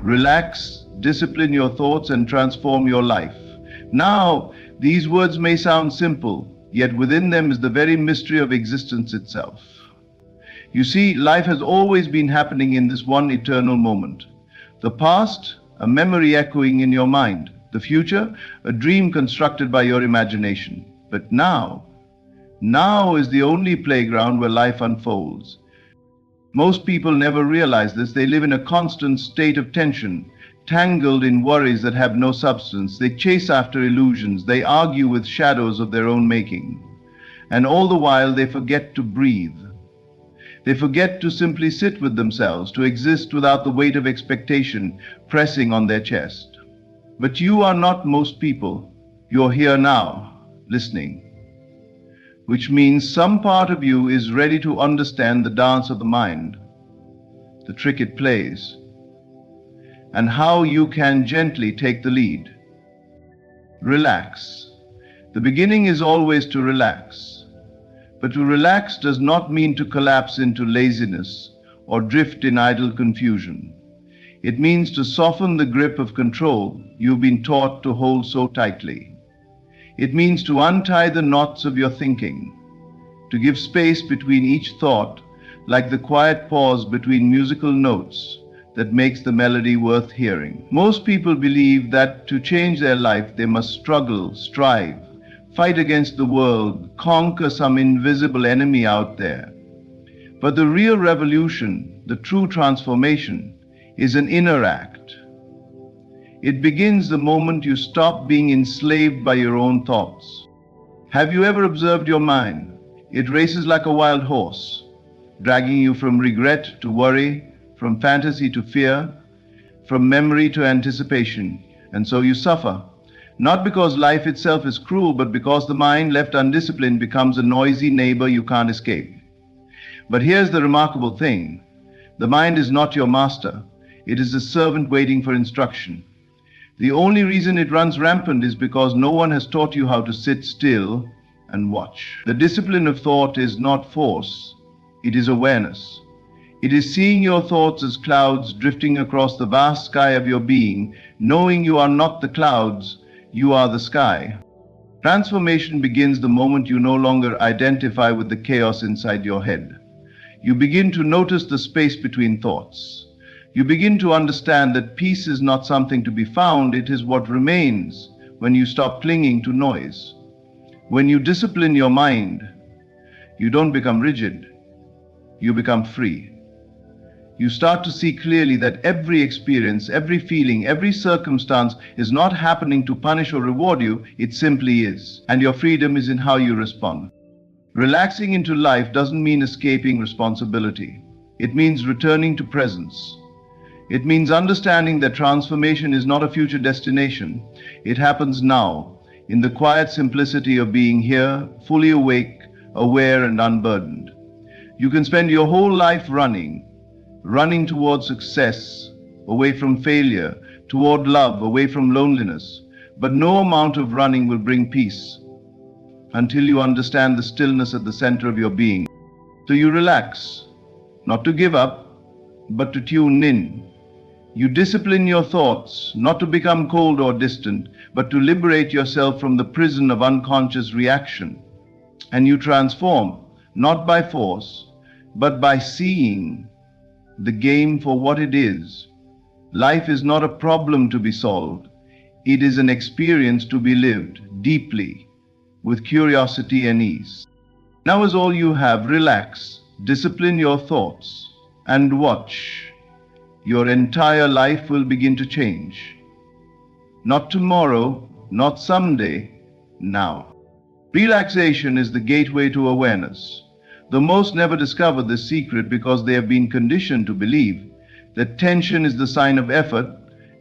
Relax, discipline your thoughts, and transform your life. Now, these words may sound simple, yet within them is the very mystery of existence itself. You see, life has always been happening in this one eternal moment. The past, a memory echoing in your mind. The future, a dream constructed by your imagination. But now is the only playground where life unfolds. Most people never realize this. They live in a constant state of tension, tangled in worries that have no substance. They chase after illusions. They argue with shadows of their own making. And all the while they forget to breathe. They forget to simply sit with themselves, to exist without the weight of expectation pressing on their chest. But you are not most people. You're here now, listening. Which means some part of you is ready to understand the dance of the mind, the trick it plays, and how you can gently take the lead. Relax. The beginning is always to relax. But to relax does not mean to collapse into laziness or drift in idle confusion. It means to soften the grip of control you've been taught to hold so tightly. It means to untie the knots of your thinking, to give space between each thought, like the quiet pause between musical notes that makes the melody worth hearing. Most people believe that to change their life, they must struggle, strive, fight against the world, conquer some invisible enemy out there. But the real revolution, the true transformation, is an inner act. It begins the moment you stop being enslaved by your own thoughts. Have you ever observed your mind? It races like a wild horse, dragging you from regret to worry, from fantasy to fear, from memory to anticipation, and so you suffer. Not because life itself is cruel, but because the mind, left undisciplined, becomes a noisy neighbor you can't escape. But here's the remarkable thing. The mind is not your master. It is a servant waiting for instruction. The only reason it runs rampant is because no one has taught you how to sit still and watch. The discipline of thought is not force, it is awareness. It is seeing your thoughts as clouds drifting across the vast sky of your being, knowing you are not the clouds, you are the sky. Transformation begins the moment you no longer identify with the chaos inside your head. You begin to notice the space between thoughts. You begin to understand that peace is not something to be found, it is what remains when you stop clinging to noise. When you discipline your mind, you don't become rigid, you become free. You start to see clearly that every experience, every feeling, every circumstance is not happening to punish or reward you, it simply is. And your freedom is in how you respond. Relaxing into life doesn't mean escaping responsibility. It means returning to presence. It means understanding that transformation is not a future destination. It happens now, in the quiet simplicity of being here, fully awake, aware, and unburdened. You can spend your whole life running toward success, away from failure, toward love, away from loneliness. But no amount of running will bring peace until you understand the stillness at the center of your being. So you relax, not to give up, but to tune in. You discipline your thoughts, not to become cold or distant, but to liberate yourself from the prison of unconscious reaction. And you transform, not by force, but by seeing the game for what it is. Life is not a problem to be solved. It is an experience to be lived deeply, with curiosity and ease. Now is all you have. Relax, discipline your thoughts, and watch. Your entire life will begin to change. Not tomorrow, not someday, now. Relaxation is the gateway to awareness. The most never discover this secret because they have been conditioned to believe that tension is the sign of effort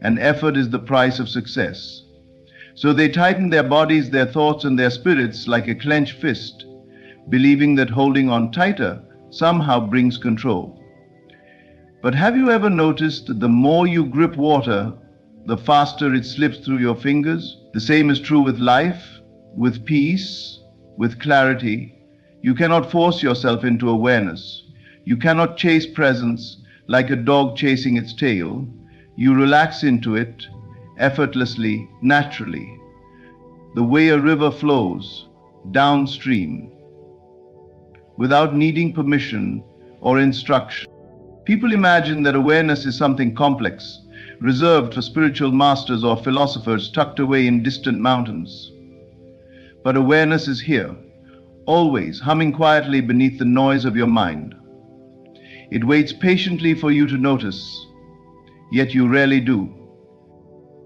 and effort is the price of success. So they tighten their bodies, their thoughts, and their spirits like a clenched fist, believing that holding on tighter somehow brings control. But have you ever noticed that the more you grip water, the faster it slips through your fingers? The same is true with life, with peace, with clarity. You cannot force yourself into awareness. You cannot chase presence like a dog chasing its tail. You relax into it effortlessly, naturally, the way a river flows downstream, without needing permission or instruction. People imagine that awareness is something complex, reserved for spiritual masters or philosophers tucked away in distant mountains. But awareness is here, always humming quietly beneath the noise of your mind. It waits patiently for you to notice, yet you rarely do,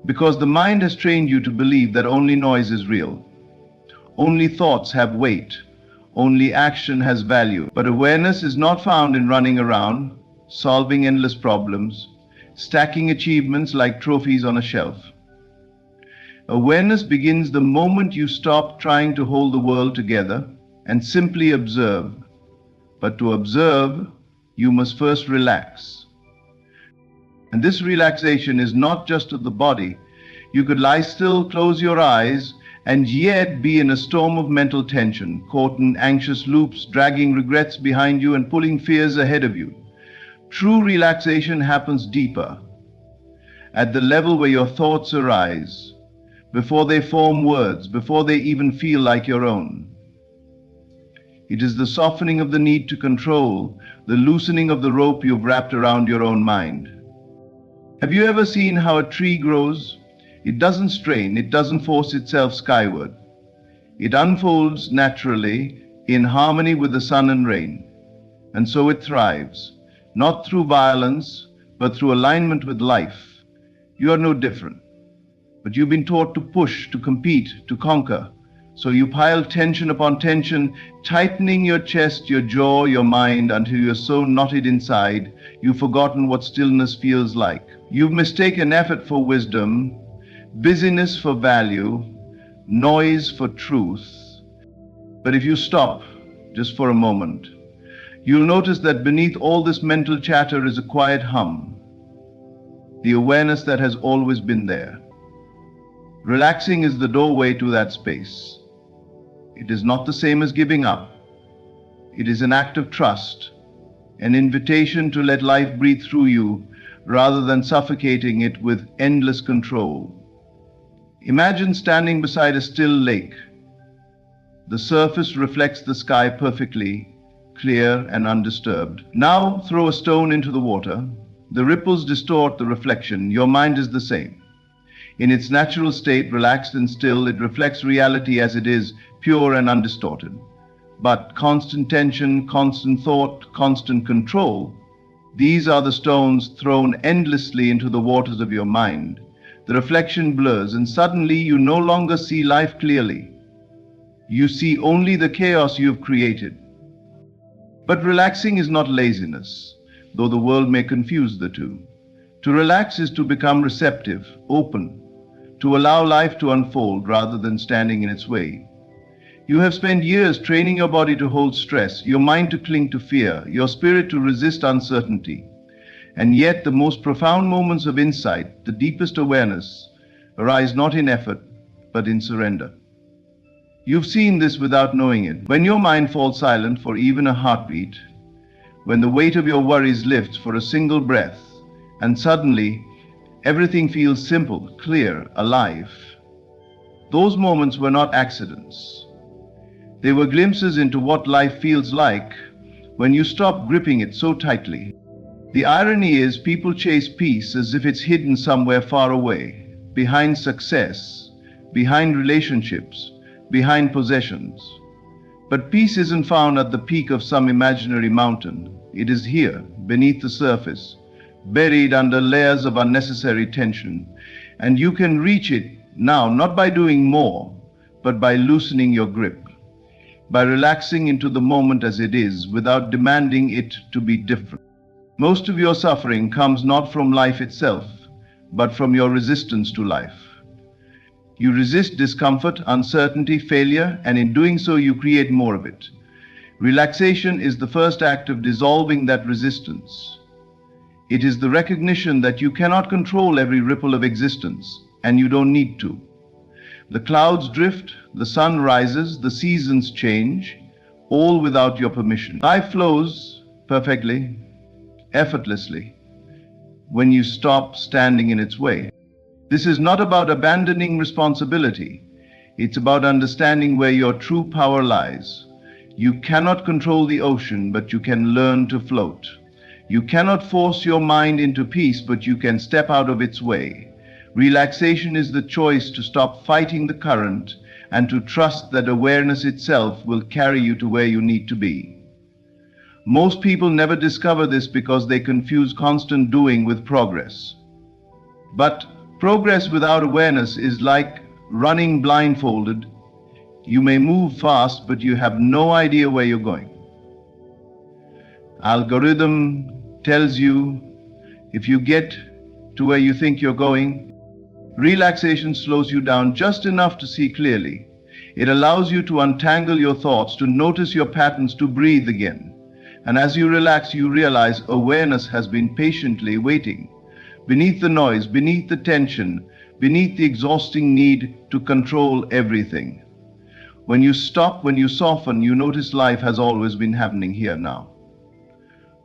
because the mind has trained you to believe that only noise is real. Only thoughts have weight. Only action has value. But awareness is not found in running around, solving endless problems, stacking achievements like trophies on a shelf. Awareness begins the moment you stop trying to hold the world together and simply observe. But to observe, you must first relax. And this relaxation is not just of the body. You could lie still, close your eyes, and yet be in a storm of mental tension, caught in anxious loops, dragging regrets behind you and pulling fears ahead of you. True relaxation happens deeper, at the level where your thoughts arise, before they form words, before they even feel like your own. It is the softening of the need to control, the loosening of the rope you've wrapped around your own mind. Have you ever seen how a tree grows? It doesn't strain, it doesn't force itself skyward. It unfolds naturally in harmony with the sun and rain. And so it thrives, not through violence, but through alignment with life. You are no different. But you've been taught to push, to compete, to conquer. So you pile tension upon tension, tightening your chest, your jaw, your mind, until you're so knotted inside, you've forgotten what stillness feels like. You've mistaken effort for wisdom, busyness for value, noise for truth. But if you stop just for a moment, you'll notice that beneath all this mental chatter is a quiet hum, the awareness that has always been there. Relaxing is the doorway to that space. It is not the same as giving up. It is an act of trust, an invitation to let life breathe through you rather than suffocating it with endless control. Imagine standing beside a still lake. The surface reflects the sky perfectly, clear and undisturbed. Now throw a stone into the water. The ripples distort the reflection. Your mind is the same. In its natural state, relaxed and still, it reflects reality as it is, pure and undistorted. But constant tension, constant thought, constant control, these are the stones thrown endlessly into the waters of your mind. The reflection blurs, and suddenly you no longer see life clearly. You see only the chaos you have created. But relaxing is not laziness, though the world may confuse the two. To relax is to become receptive, open, to allow life to unfold rather than standing in its way. You have spent years training your body to hold stress, your mind to cling to fear, your spirit to resist uncertainty. And yet the most profound moments of insight, the deepest awareness, arise not in effort, but in surrender. You've seen this without knowing it. When your mind falls silent for even a heartbeat, when the weight of your worries lifts for a single breath, and suddenly everything feels simple, clear, alive. Those moments were not accidents. They were glimpses into what life feels like when you stop gripping it so tightly. The irony is, people chase peace as if it's hidden somewhere far away, behind success, behind relationships, behind possessions. But peace isn't found at the peak of some imaginary mountain. It is here, beneath the surface, buried under layers of unnecessary tension. And you can reach it now, not by doing more, but by loosening your grip, by relaxing into the moment as it is, without demanding it to be different. Most of your suffering comes not from life itself, but from your resistance to life. You resist discomfort, uncertainty, failure, and in doing so you create more of it. Relaxation is the first act of dissolving that resistance. It is the recognition that you cannot control every ripple of existence, and you don't need to. The clouds drift, the sun rises, the seasons change, all without your permission. Life flows perfectly, effortlessly. when you stop standing in its way. This is not about abandoning responsibility. It's about understanding where your true power lies. You cannot control the ocean, but you can learn to float. You cannot force your mind into peace, but you can step out of its way. Relaxation is the choice to stop fighting the current and to trust that awareness itself will carry you to where you need to be. Most people never discover this because they confuse constant doing with progress. But progress without awareness is like running blindfolded. You may move fast, but you have no idea where you're going. Algorithm tells you if you get to where you think you're going. Relaxation slows you down just enough to see clearly. It allows you to untangle your thoughts, to notice your patterns, to breathe again. And as you relax, you realize awareness has been patiently waiting. Beneath the noise, beneath the tension, beneath the exhausting need to control everything. When you stop, when you soften, you notice life has always been happening here now.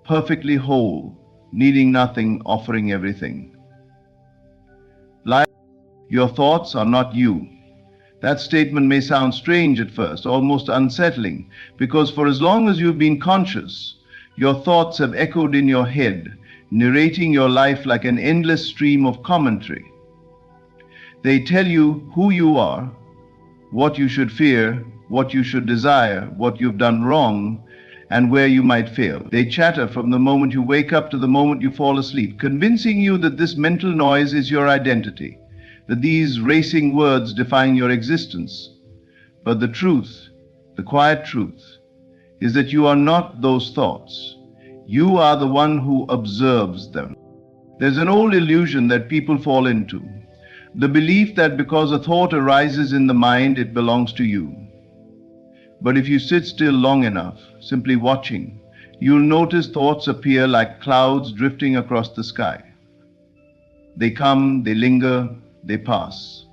Perfectly whole, needing nothing, offering everything. Life, your thoughts are not you. That statement may sound strange at first, almost unsettling, because for as long as you've been conscious, your thoughts have echoed in your head, narrating your life like an endless stream of commentary. They tell you who you are, what you should fear, what you should desire, what you've done wrong, and where you might fail. They chatter from the moment you wake up to the moment you fall asleep, convincing you that this mental noise is your identity, that these racing words define your existence. But the truth, the quiet truth, is that you are not those thoughts. You are the one who observes them. There's an old illusion that people fall into, the belief that because a thought arises in the mind, it belongs to you. But if you sit still long enough, simply watching, you'll notice thoughts appear like clouds drifting across the sky. They come, they linger, they pass.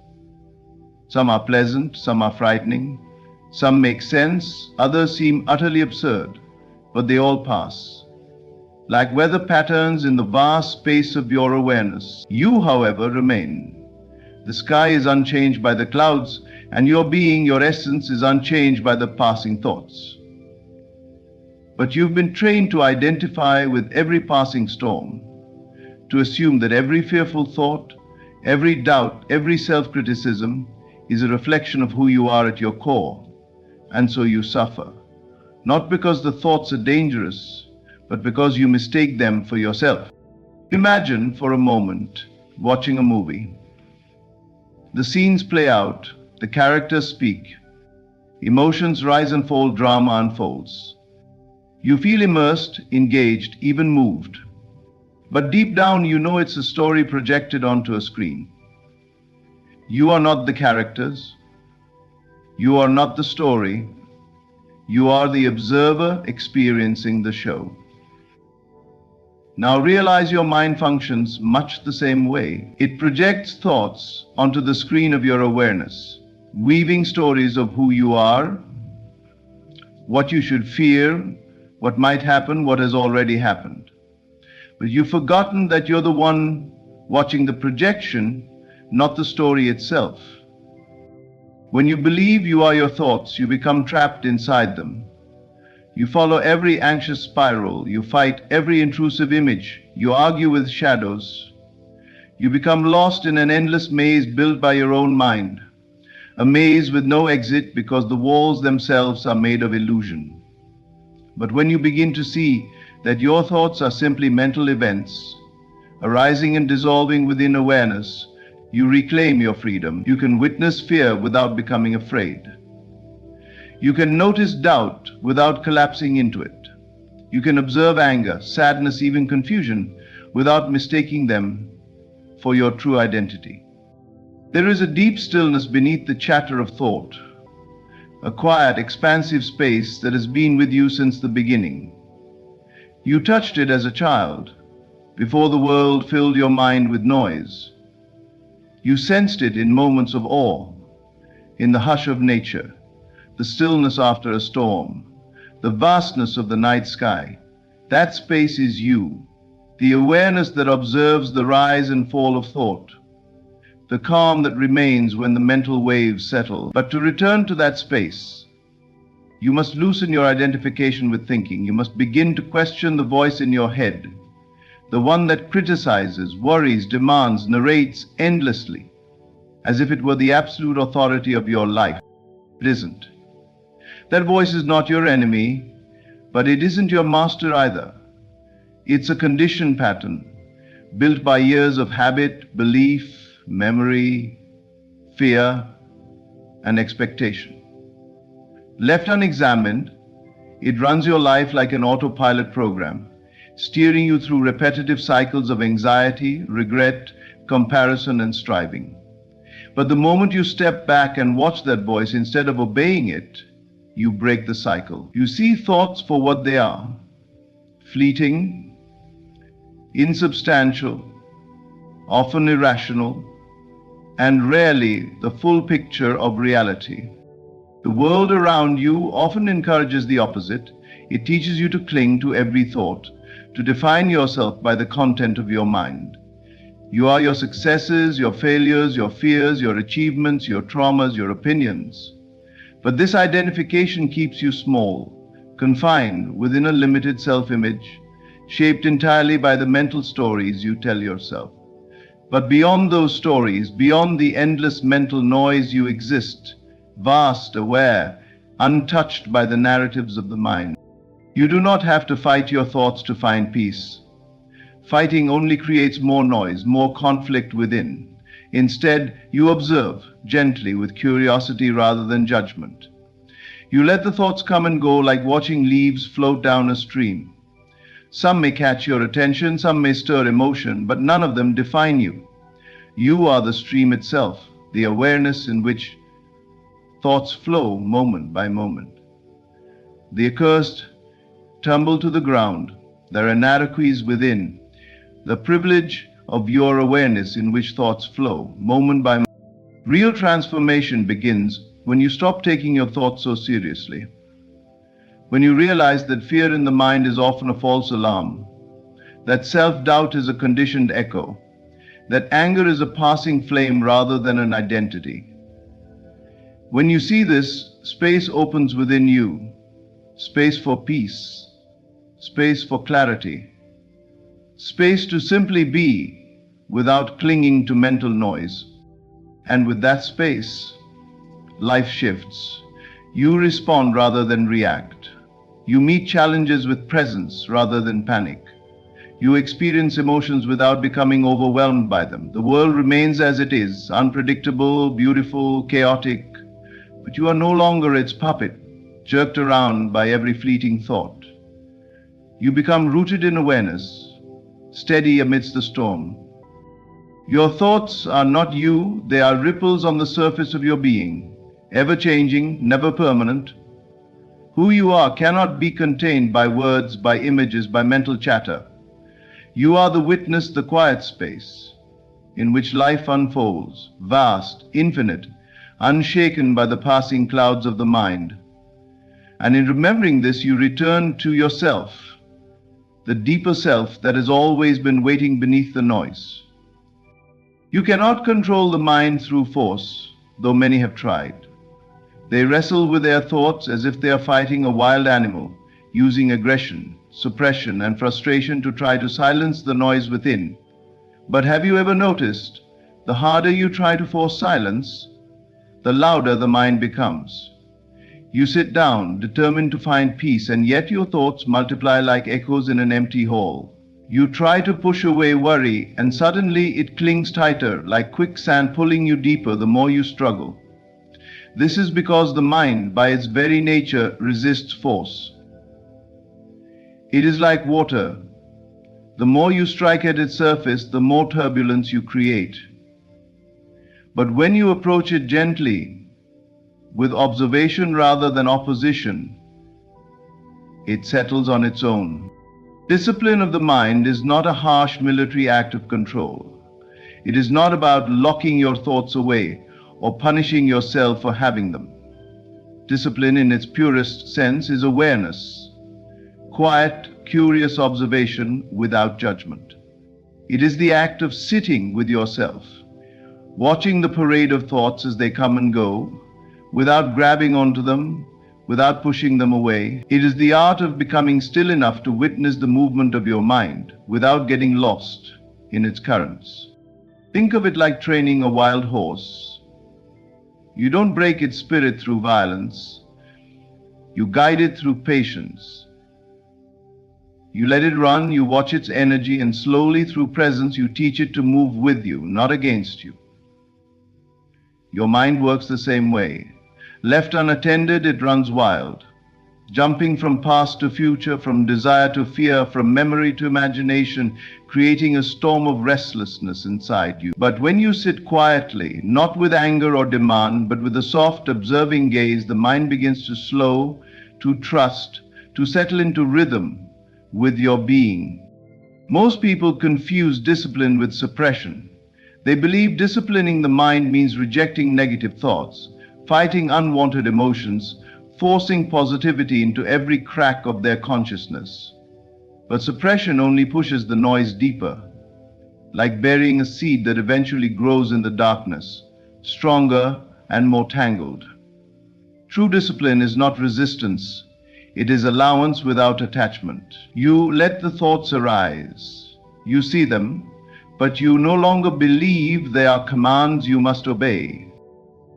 Some are pleasant, some are frightening, some make sense, others seem utterly absurd, but they all pass. Like weather patterns in the vast space of your awareness, you, however, remain. The sky is unchanged by the clouds, and your being, your essence, is unchanged by the passing thoughts. But you've been trained to identify with every passing storm, to assume that every fearful thought, every doubt, every self-criticism is a reflection of who you are at your core, and so you suffer. Not because the thoughts are dangerous, but because you mistake them for yourself. Imagine for a moment watching a movie. The scenes play out, the characters speak, emotions rise and fall, drama unfolds. You feel immersed, engaged, even moved. But deep down you know it's a story projected onto a screen. You are not the characters. You are not the story. You are the observer experiencing the show. Now realize your mind functions much the same way. It projects thoughts onto the screen of your awareness, weaving stories of who you are, what you should fear, what might happen, what has already happened. But you've forgotten that you're the one watching the projection, not the story itself. When you believe you are your thoughts, you become trapped inside them. You follow every anxious spiral, you fight every intrusive image, you argue with shadows. You become lost in an endless maze built by your own mind, a maze with no exit because the walls themselves are made of illusion. But when you begin to see that your thoughts are simply mental events, arising and dissolving within awareness, you reclaim your freedom. You can witness fear without becoming afraid. You can notice doubt without collapsing into it. You can observe anger, sadness, even confusion without mistaking them for your true identity. There is a deep stillness beneath the chatter of thought, a quiet, expansive space that has been with you since the beginning. You touched it as a child, before the world filled your mind with noise. You sensed it in moments of awe, in the hush of nature, the stillness after a storm, the vastness of the night sky. That space is you. the awareness that observes the rise and fall of thought, the calm that remains when the mental waves settle. But to return to that space, you must loosen your identification with thinking. You must begin to question the voice in your head, the one that criticizes, worries, demands, narrates endlessly, as if it were the absolute authority of your life. It isn't. That voice is not your enemy, but it isn't your master either. It's a conditioned pattern built by years of habit, belief, memory, fear, and expectation. Left unexamined, it runs your life like an autopilot program, steering you through repetitive cycles of anxiety, regret, comparison, and striving. But the moment you step back and watch that voice instead of obeying it, you break the cycle. You see thoughts for what they are: fleeting, insubstantial, often irrational, and rarely the full picture of reality. The world around you often encourages the opposite. It teaches you to cling to every thought, to define yourself by the content of your mind. You are your successes, your failures, your fears, your achievements, your traumas, your opinions. But this identification keeps you small, confined within a limited self-image, shaped entirely by the mental stories you tell yourself. But beyond those stories, beyond the endless mental noise, you exist, vast, aware, untouched by the narratives of the mind. You do not have to fight your thoughts to find peace. Fighting only creates more noise, more conflict within. Instead, you observe gently with curiosity rather than judgment. You let the thoughts come and go like watching leaves float down a stream. Some may catch your attention, some may stir emotion, but none of them define you. You are the stream itself, the awareness in which thoughts flow moment by moment. The accursed tumble to the ground. There are inadequacies within. The privilege of your awareness in which thoughts flow, moment by moment. Real transformation begins when you stop taking your thoughts so seriously. When you realize that fear in the mind is often a false alarm, that self-doubt is a conditioned echo, that anger is a passing flame rather than an identity. When you see this, space opens within you, space for peace, space for clarity, space to simply be without clinging to mental noise. And with that space, life shifts. You respond rather than react. You meet challenges with presence rather than panic. You experience emotions without becoming overwhelmed by them. The world remains as it is, unpredictable, beautiful, chaotic, but you are no longer its puppet, jerked around by every fleeting thought. You become rooted in awareness, steady amidst the storm. Your thoughts are not you, they are ripples on the surface of your being, ever-changing, never permanent. Who you are cannot be contained by words, by images, by mental chatter. You are the witness, the quiet space in which life unfolds, vast, infinite, unshaken by the passing clouds of the mind. And in remembering this, you return to yourself, the deeper self that has always been waiting beneath the noise. You cannot control the mind through force, though many have tried. They wrestle with their thoughts as if they are fighting a wild animal, using aggression, suppression, and frustration to try to silence the noise within. But have you ever noticed, the harder you try to force silence, the louder the mind becomes? You sit down, determined to find peace, and yet your thoughts multiply like echoes in an empty hall. You try to push away worry, and suddenly it clings tighter, like quicksand pulling you deeper the more you struggle. This is because the mind, by its very nature, resists force. It is like water. The more you strike at its surface, the more turbulence you create. But when you approach it gently, with observation rather than opposition, it settles on its own. Discipline of the mind is not a harsh military act of control. It is not about locking your thoughts away or punishing yourself for having them. Discipline in its purest sense is awareness, quiet, curious observation without judgment. It is the act of sitting with yourself, watching the parade of thoughts as they come and go, without grabbing onto them, without pushing them away. It is the art of becoming still enough to witness the movement of your mind without getting lost in its currents. Think of it like training a wild horse. You don't break its spirit through violence. You guide it through patience. You let it run, you watch its energy, and slowly through presence you teach it to move with you, not against you. Your mind works the same way. Left unattended, it runs wild, jumping from past to future, from desire to fear, from memory to imagination, creating a storm of restlessness inside you. But when you sit quietly, not with anger or demand, but with a soft, observing gaze, the mind begins to slow, to trust, to settle into rhythm with your being. Most people confuse discipline with suppression. They believe disciplining the mind means rejecting negative thoughts, fighting unwanted emotions, forcing positivity into every crack of their consciousness. But suppression only pushes the noise deeper, like burying a seed that eventually grows in the darkness, stronger and more tangled. True discipline is not resistance, it is allowance without attachment. You let the thoughts arise. You see them, but you no longer believe they are commands you must obey.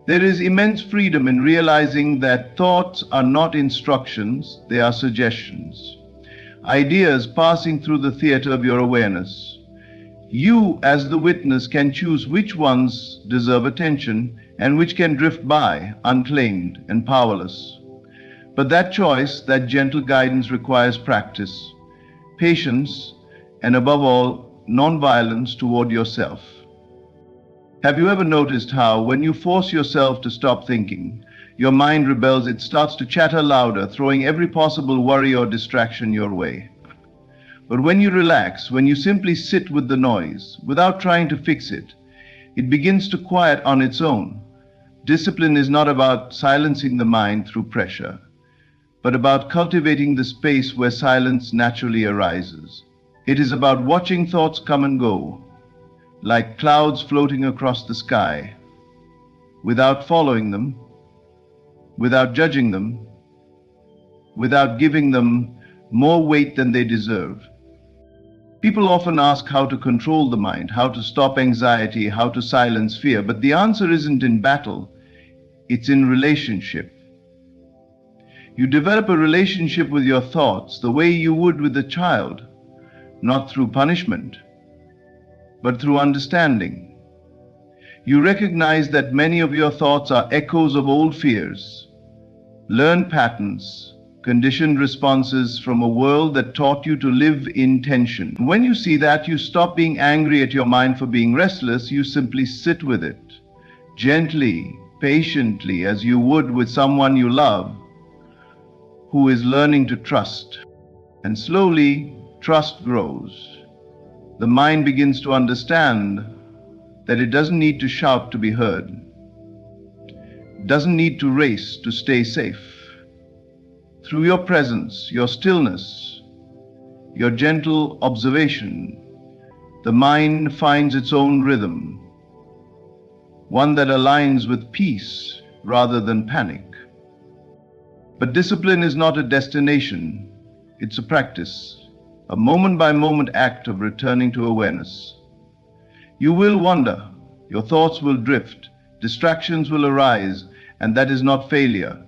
There is immense freedom in realizing that thoughts are not instructions, they are suggestions. Ideas passing through the theater of your awareness. You, as the witness, can choose which ones deserve attention and which can drift by, unclaimed and powerless. But that choice, that gentle guidance requires practice, patience, and above all, non-violence toward yourself. Have you ever noticed how, when you force yourself to stop thinking, your mind rebels, it starts to chatter louder, throwing every possible worry or distraction your way? But when you relax, when you simply sit with the noise, without trying to fix it, it begins to quiet on its own. Discipline is not about silencing the mind through pressure, but about cultivating the space where silence naturally arises. It is about watching thoughts come and go, like clouds floating across the sky, without following them, without judging them, without giving them more weight than they deserve. People often ask how to control the mind, how to stop anxiety, how to silence fear, but the answer isn't in battle, it's in relationship. You develop a relationship with your thoughts the way you would with a child, not through punishment, but through understanding. You recognize that many of your thoughts are echoes of old fears, learned patterns, conditioned responses from a world that taught you to live in tension. When you see that, you stop being angry at your mind for being restless. You simply sit with it, gently, patiently, as you would with someone you love, who is learning to trust. And slowly, trust grows. The mind begins to understand that it doesn't need to shout to be heard, doesn't need to race to stay safe. Through your presence, your stillness, your gentle observation, the mind finds its own rhythm, one that aligns with peace rather than panic. But discipline is not a destination, it's a practice, a moment-by-moment act of returning to awareness. You will wander, your thoughts will drift, distractions will arise, and that is not failure.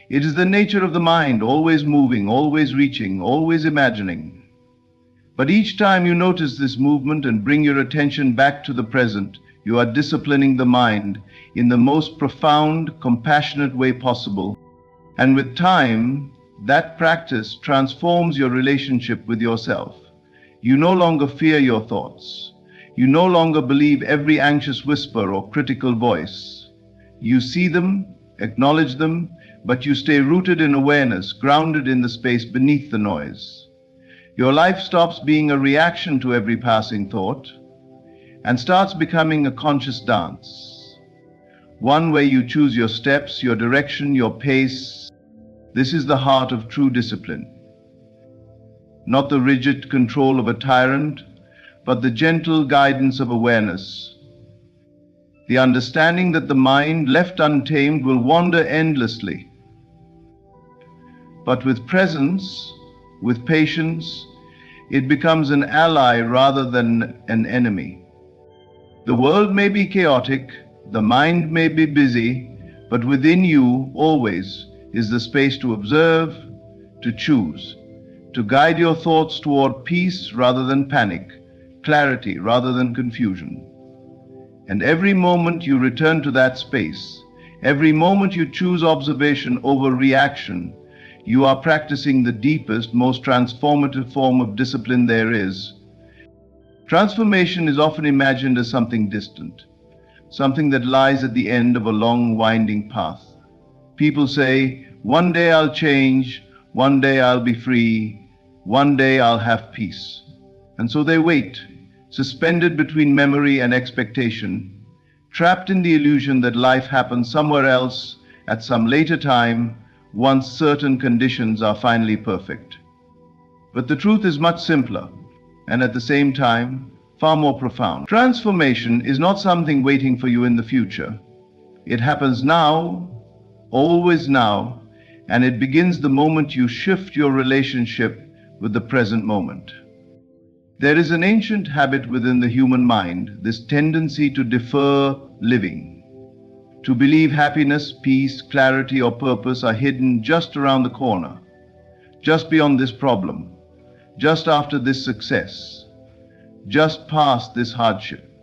It is the nature of the mind, always moving, always reaching, always imagining. But each time you notice this movement and bring your attention back to the present, you are disciplining the mind in the most profound, compassionate way possible. And with time, that practice transforms your relationship with yourself. You no longer fear your thoughts. You no longer believe every anxious whisper or critical voice. You see them, acknowledge them, but you stay rooted in awareness, grounded in the space beneath the noise. Your life stops being a reaction to every passing thought and starts becoming a conscious dance. One where you choose your steps, your direction, your pace. This is the heart of true discipline. not the rigid control of a tyrant, but the gentle guidance of awareness. The understanding that the mind, left untamed, will wander endlessly. But with presence, with patience, it becomes an ally rather than an enemy. The world may be chaotic, the mind may be busy, but within you always is the space to observe, to choose, to guide your thoughts toward peace rather than panic, clarity rather than confusion. And every moment you return to that space, every moment you choose observation over reaction, you are practicing the deepest, most transformative form of discipline there is. Transformation is often imagined as something distant, something that lies at the end of a long, winding path. People say, one day I'll change, one day I'll be free, one day I'll have peace. And so they wait, suspended between memory and expectation, trapped in the illusion that life happens somewhere else at some later time, once certain conditions are finally perfect. But the truth is much simpler, and at the same time, far more profound. Transformation is not something waiting for you in the future. It happens now, always now, and it begins the moment you shift your relationship with the present moment. There is an ancient habit within the human mind, this tendency to defer living, to believe happiness, peace, clarity, or purpose are hidden just around the corner, just beyond this problem, just after this success, just past this hardship.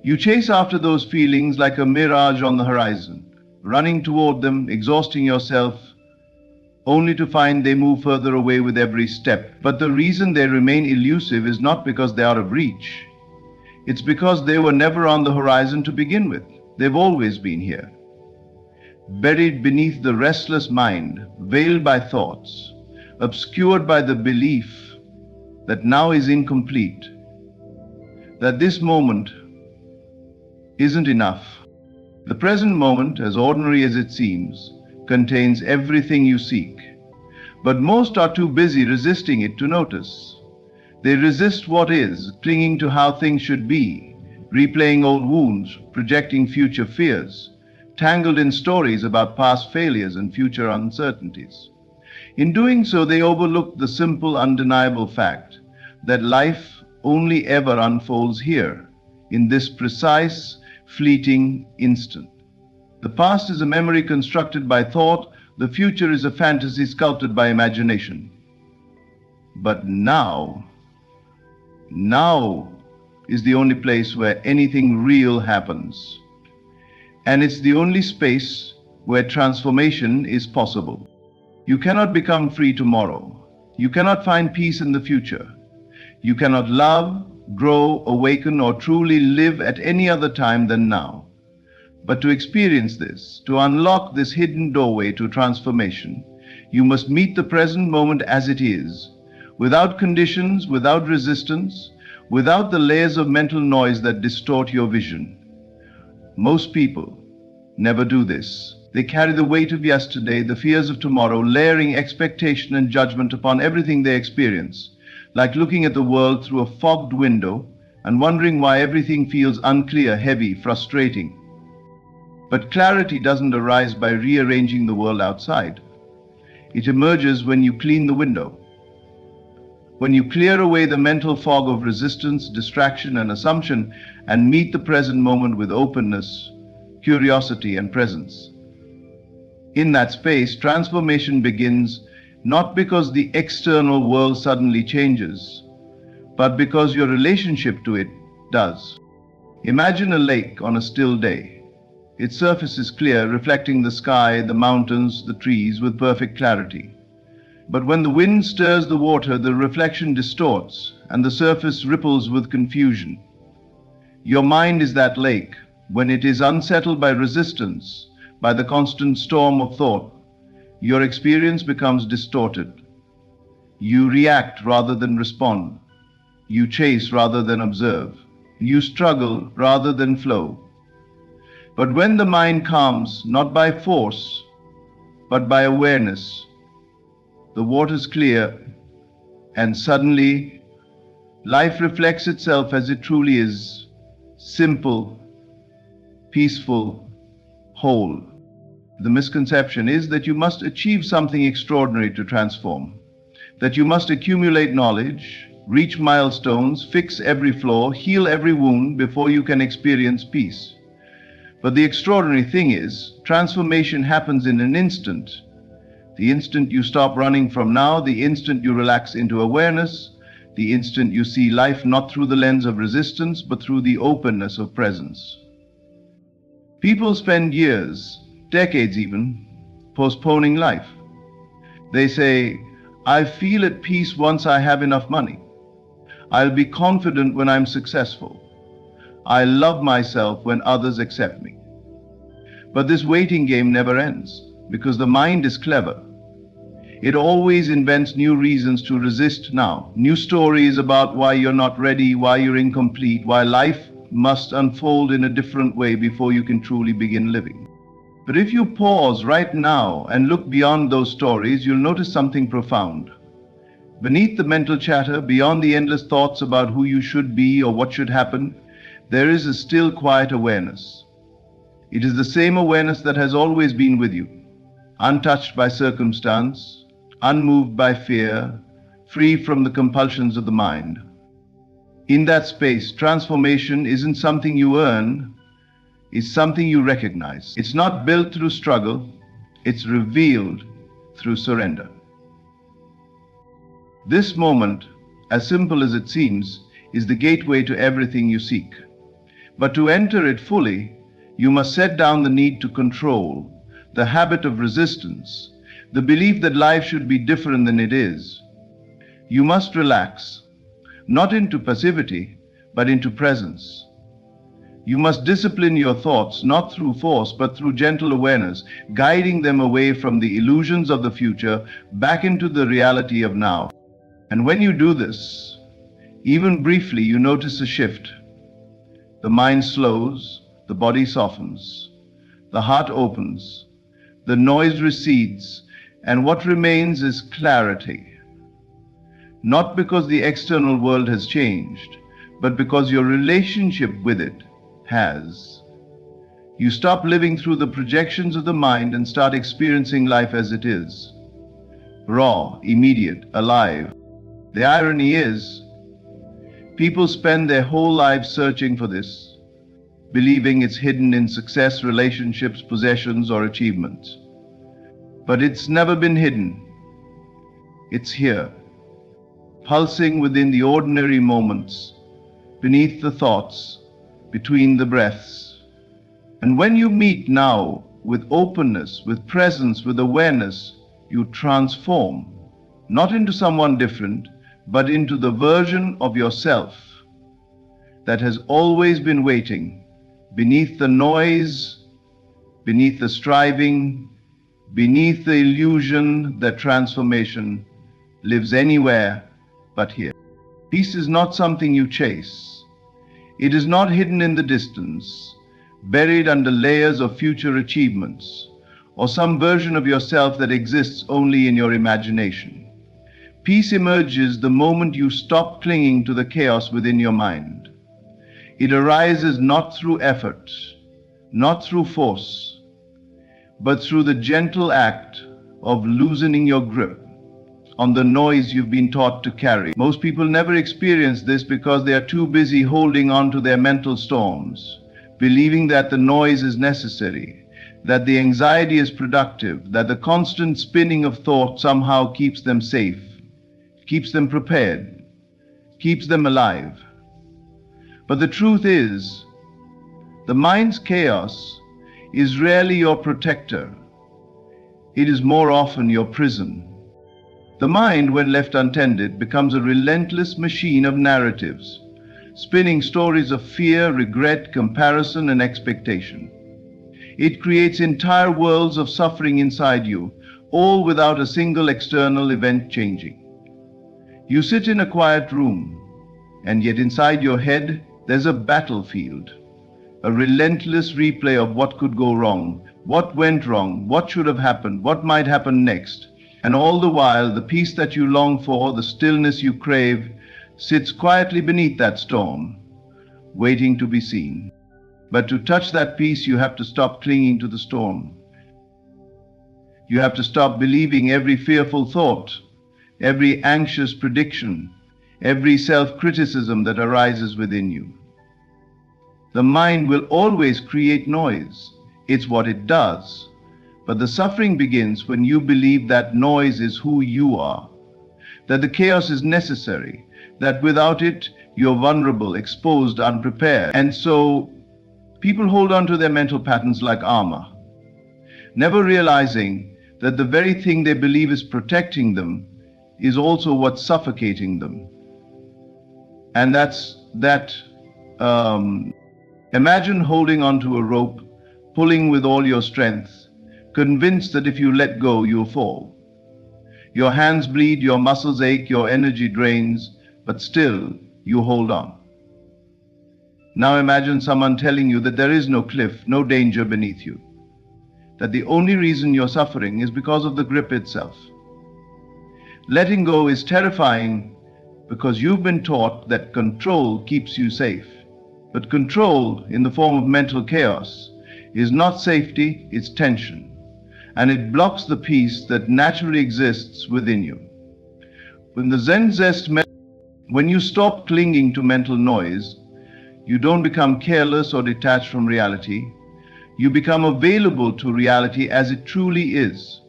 You chase after those feelings like a mirage on the horizon, running toward them, exhausting yourself, only to find they move further away with every step. But the reason they remain elusive is not because they are out of reach. It's because they were never on the horizon to begin with. They've always been here, buried beneath the restless mind, veiled by thoughts, obscured by the belief that now is incomplete, that this moment isn't enough. The present moment, as ordinary as it seems, contains everything you seek, but most are too busy resisting it to notice. They resist what is, clinging to how things should be, replaying old wounds, projecting future fears, tangled in stories about past failures and future uncertainties. In doing so, they overlook the simple, undeniable fact that life only ever unfolds here, in this precise, fleeting instant. The past is a memory constructed by thought, the future is a fantasy sculpted by imagination. But now is the only place where anything real happens. And it's the only space where transformation is possible. You cannot become free tomorrow. You cannot find peace in the future. You cannot love, grow, awaken, or truly live at any other time than now. But to experience this, to unlock this hidden doorway to transformation, you must meet the present moment as it is, without conditions, without resistance, without the layers of mental noise that distort your vision. Most people never do this. They carry the weight of yesterday, the fears of tomorrow, layering expectation and judgment upon everything they experience, like looking at the world through a fogged window and wondering why everything feels unclear, heavy, frustrating. But clarity doesn't arise by rearranging the world outside. It emerges when you clean the window. When you clear away the mental fog of resistance, distraction, and assumption, and meet the present moment with openness, curiosity, and presence. In that space, transformation begins not because the external world suddenly changes, but because your relationship to it does. Imagine a lake on a still day. Its surface is clear, reflecting the sky, the mountains, the trees with perfect clarity. But when the wind stirs the water, the reflection distorts, and the surface ripples with confusion. Your mind is that lake. When it is unsettled by resistance, by the constant storm of thought, your experience becomes distorted. You react rather than respond. You chase rather than observe. You struggle rather than flow. But when the mind calms, not by force, but by awareness, the waters clear And suddenly, life reflects itself as it truly is: simple, peaceful, whole. The misconception is that you must achieve something extraordinary to transform, that you must accumulate knowledge, reach milestones, fix every flaw, heal every wound before you can experience peace. But the extraordinary thing is, transformation happens in an instant. The instant you stop running from now, the instant you relax into awareness, the instant you see life not through the lens of resistance, but through the openness of presence. People spend years, decades even, postponing life. They say, "I feel at peace once I have enough money. I'll be confident when I'm successful. I love myself when others accept me." But this waiting game never ends, because the mind is clever. It always invents new reasons to resist now, new stories about why you're not ready, why you're incomplete, why life must unfold in a different way before you can truly begin living. But if you pause right now and look beyond those stories, you'll notice something profound. Beneath the mental chatter, beyond the endless thoughts about who you should be or what should happen, there is a still, quiet awareness. It is the same awareness that has always been with you, untouched by circumstance, unmoved by fear, free from the compulsions of the mind. In that space, transformation isn't something you earn, it's something you recognize. It's not built through struggle, it's revealed through surrender. This moment, as simple as it seems, is the gateway to everything you seek. But to enter it fully, you must set down the need to control, the habit of resistance, the belief that life should be different than it is. You must relax, not into passivity, but into presence. You must discipline your thoughts, not through force, but through gentle awareness, guiding them away from the illusions of the future, back into the reality of now. And when you do this, even briefly, you notice a shift. The mind slows, the body softens, the heart opens, the noise recedes, and what remains is clarity. Not because the external world has changed, but because your relationship with it has. You stop living through the projections of the mind and start experiencing life as it is. Raw, immediate, alive. The irony is, people spend their whole lives searching for this, believing it's hidden in success, relationships, possessions, or achievements. But it's never been hidden. It's here, pulsing within the ordinary moments, beneath the thoughts, between the breaths. And when you meet now with openness, with presence, with awareness, you transform, not into someone different, but into the version of yourself that has always been waiting, beneath the noise, beneath the striving, beneath the illusion that transformation lives anywhere but here. Peace is not something you chase. It is not hidden in the distance, buried under layers of future achievements, or some version of yourself that exists only in your imagination. Peace emerges the moment you stop clinging to the chaos within your mind. It arises not through effort, not through force, but through the gentle act of loosening your grip on the noise you've been taught to carry. Most people never experience this because they are too busy holding on to their mental storms, believing that the noise is necessary, that the anxiety is productive, that the constant spinning of thought somehow keeps them safe, keeps them prepared, keeps them alive. But the truth is, the mind's chaos is rarely your protector. It is more often your prison. The mind, when left untended, becomes a relentless machine of narratives, spinning stories of fear, regret, comparison, and expectation. It creates entire worlds of suffering inside you, all without a single external event changing. You sit in a quiet room, and yet inside your head there's a battlefield, a relentless replay of what could go wrong, what went wrong, what should have happened, what might happen next. And all the while, the peace that you long for, the stillness you crave, sits quietly beneath that storm, waiting to be seen. But to touch that peace, you have to stop clinging to the storm. You have to stop believing every fearful thought, every anxious prediction, every self-criticism that arises within you. The mind will always create noise. It's what it does. But the suffering begins when you believe that noise is who you are, that the chaos is necessary, that without it, you're vulnerable, exposed, unprepared. And so, people hold on to their mental patterns like armor, never realizing that the very thing they believe is protecting them is also what's suffocating them. And imagine holding onto a rope, pulling with all your strength, convinced that if you let go, you'll fall. Your hands bleed, your muscles ache, your energy drains, but still you hold on. Now imagine someone telling you that there is no cliff, no danger beneath you, that the only reason you're suffering is because of the grip itself. Letting go is terrifying because you've been taught that control keeps you safe. But control, in the form of mental chaos, is not safety, it's tension. And it blocks the peace that naturally exists within you. When the Zen zest, when you stop clinging to mental noise, you don't become careless or detached from reality. You become available to reality as it truly is,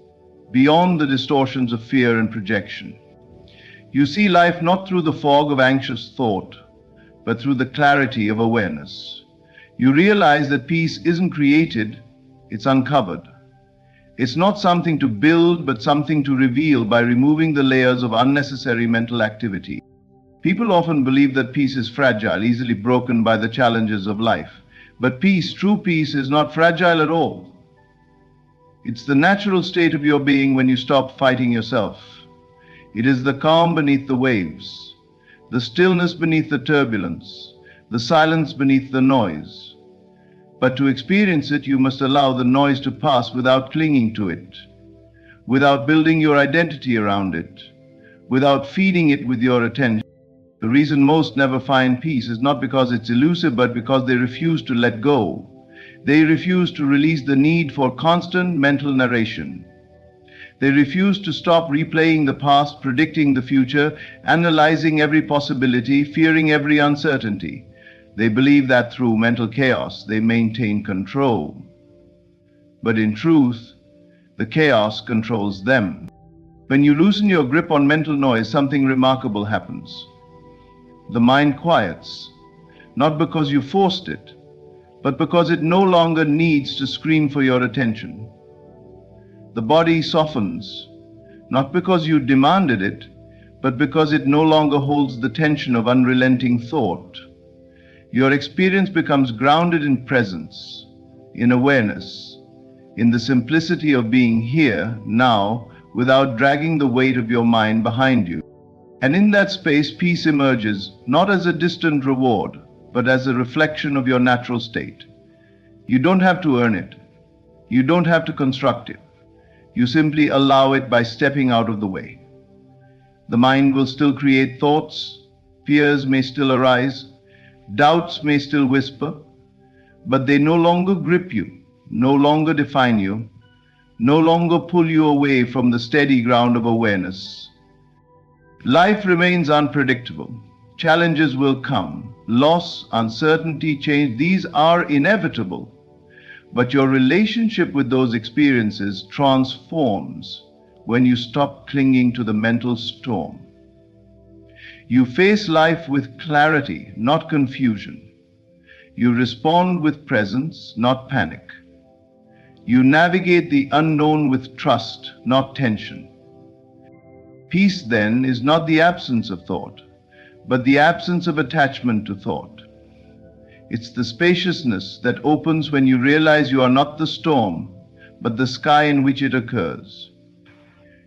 beyond the distortions of fear and projection. You see life not through the fog of anxious thought, but through the clarity of awareness. You realize that peace isn't created, it's uncovered. It's not something to build, but something to reveal by removing the layers of unnecessary mental activity. People often believe that peace is fragile, easily broken by the challenges of life. But peace, true peace, is not fragile at all. It's the natural state of your being when you stop fighting yourself. It is the calm beneath the waves, the stillness beneath the turbulence, the silence beneath the noise. But to experience it, you must allow the noise to pass without clinging to it, without building your identity around it, without feeding it with your attention. The reason most never find peace is not because it's elusive, but because they refuse to let go. They refuse to release the need for constant mental narration. They refuse to stop replaying the past, predicting the future, analyzing every possibility, fearing every uncertainty. They believe that through mental chaos they maintain control. But in truth, the chaos controls them. When you loosen your grip on mental noise, something remarkable happens. The mind quiets, not because you forced it, but because it no longer needs to scream for your attention. The body softens, not because you demanded it, but because it no longer holds the tension of unrelenting thought. Your experience becomes grounded in presence, in awareness, in the simplicity of being here, now, without dragging the weight of your mind behind you. And in that space, peace emerges, not as a distant reward, but as a reflection of your natural state. You don't have to earn it. You don't have to construct it. You simply allow it by stepping out of the way. The mind will still create thoughts, fears may still arise, doubts may still whisper, but they no longer grip you, no longer define you, no longer pull you away from the steady ground of awareness. Life remains unpredictable. Challenges will come. Loss, uncertainty, change, these are inevitable. But your relationship with those experiences transforms when you stop clinging to the mental storm. You face life with clarity, not confusion. You respond with presence, not panic. You navigate the unknown with trust, not tension. Peace, then, is not the absence of thought, but the absence of attachment to thought. It's the spaciousness that opens when you realize you are not the storm, but the sky in which it occurs.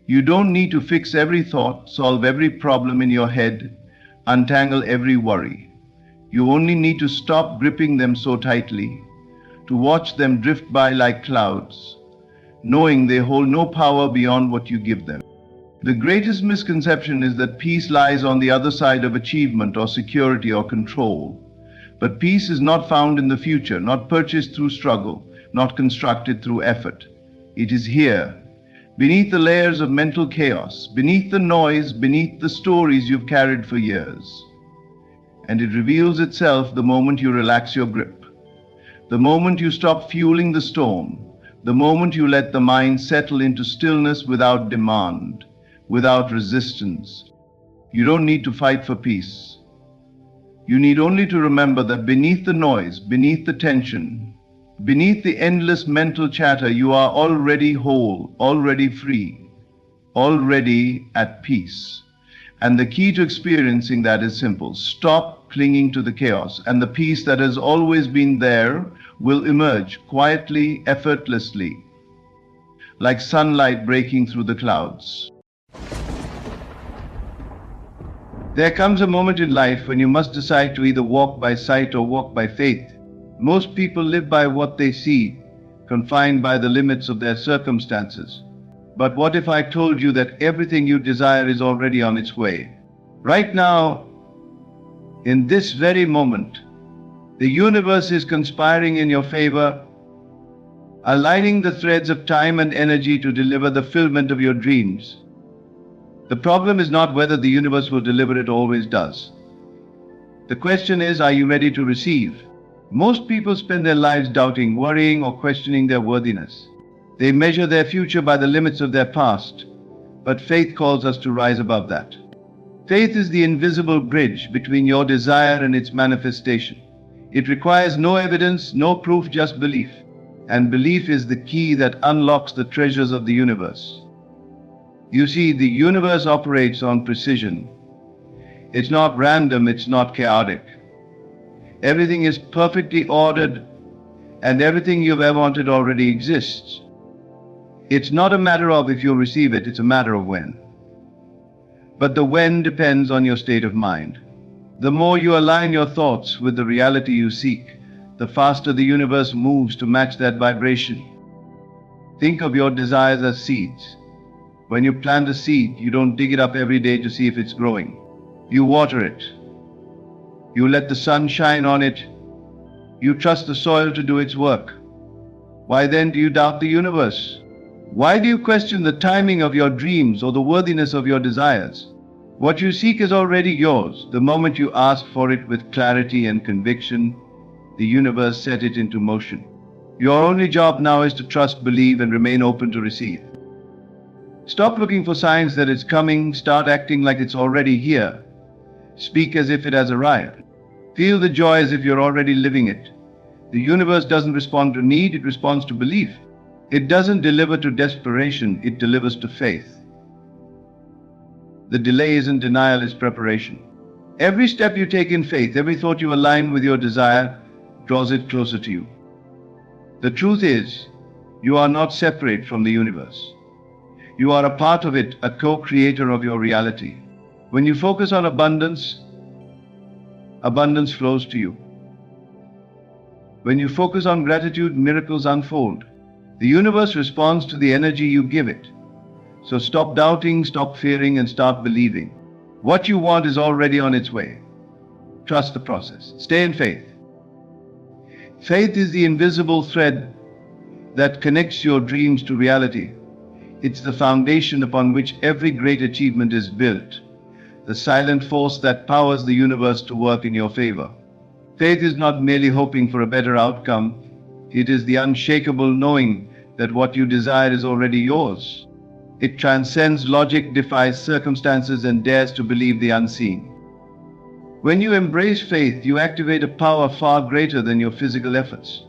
You don't need to fix every thought, solve every problem in your head, untangle every worry. You only need to stop gripping them so tightly, to watch them drift by like clouds, knowing they hold no power beyond what you give them. The greatest misconception is that peace lies on the other side of achievement or security or control. But peace is not found in the future, not purchased through struggle, not constructed through effort. It is here, beneath the layers of mental chaos, beneath the noise, beneath the stories you've carried for years. And it reveals itself the moment you relax your grip, the moment you stop fueling the storm, the moment you let the mind settle into stillness without demand, without resistance. You don't need to fight for peace. You need only to remember that beneath the noise, beneath the tension, beneath the endless mental chatter, you are already whole, already free, already at peace. And the key to experiencing that is simple. Stop clinging to the chaos, and the peace that has always been there will emerge quietly, effortlessly, like sunlight breaking through the clouds. There comes a moment in life when you must decide to either walk by sight or walk by faith. Most people live by what they see, confined by the limits of their circumstances. But what if I told you that everything you desire is already on its way? Right now, in this very moment, the universe is conspiring in your favor, aligning the threads of time and energy to deliver the fulfillment of your dreams. The problem is not whether the universe will deliver, it always does. The question is, are you ready to receive? Most people spend their lives doubting, worrying, or questioning their worthiness. They measure their future by the limits of their past, but faith calls us to rise above that. Faith is the invisible bridge between your desire and its manifestation. It requires no evidence, no proof, just belief. And belief is the key that unlocks the treasures of the universe. You see, the universe operates on precision. It's not random, it's not chaotic. Everything is perfectly ordered, and everything you've ever wanted already exists. It's not a matter of if you'll receive it, it's a matter of when. But the when depends on your state of mind. The more you align your thoughts with the reality you seek, the faster the universe moves to match that vibration. Think of your desires as seeds. When you plant a seed, you don't dig it up every day to see if it's growing. You water it. You let the sun shine on it. You trust the soil to do its work. Why then do you doubt the universe? Why do you question the timing of your dreams or the worthiness of your desires? What you seek is already yours. The moment you ask for it with clarity and conviction, the universe set it into motion. Your only job now is to trust, believe, and remain open to receive. Stop looking for signs that it's coming. Start acting like it's already here. Speak as if it has arrived. Feel the joy as if you're already living it. The universe doesn't respond to need, it responds to belief. It doesn't deliver to desperation, it delivers to faith. The delay isn't denial, it's preparation. Every step you take in faith, every thought you align with your desire, draws it closer to you. The truth is, you are not separate from the universe. You are a part of it, a co-creator of your reality. When you focus on abundance, abundance flows to you. When you focus on gratitude, miracles unfold. The universe responds to the energy you give it. So stop doubting, stop fearing, and start believing. What you want is already on its way. Trust the process. Stay in faith. Faith is the invisible thread that connects your dreams to reality. It's the foundation upon which every great achievement is built, the silent force that powers the universe to work in your favor. Faith is not merely hoping for a better outcome, it is the unshakable knowing that what you desire is already yours. It transcends logic, defies circumstances, and dares to believe the unseen. When you embrace faith, you activate a power far greater than your physical efforts.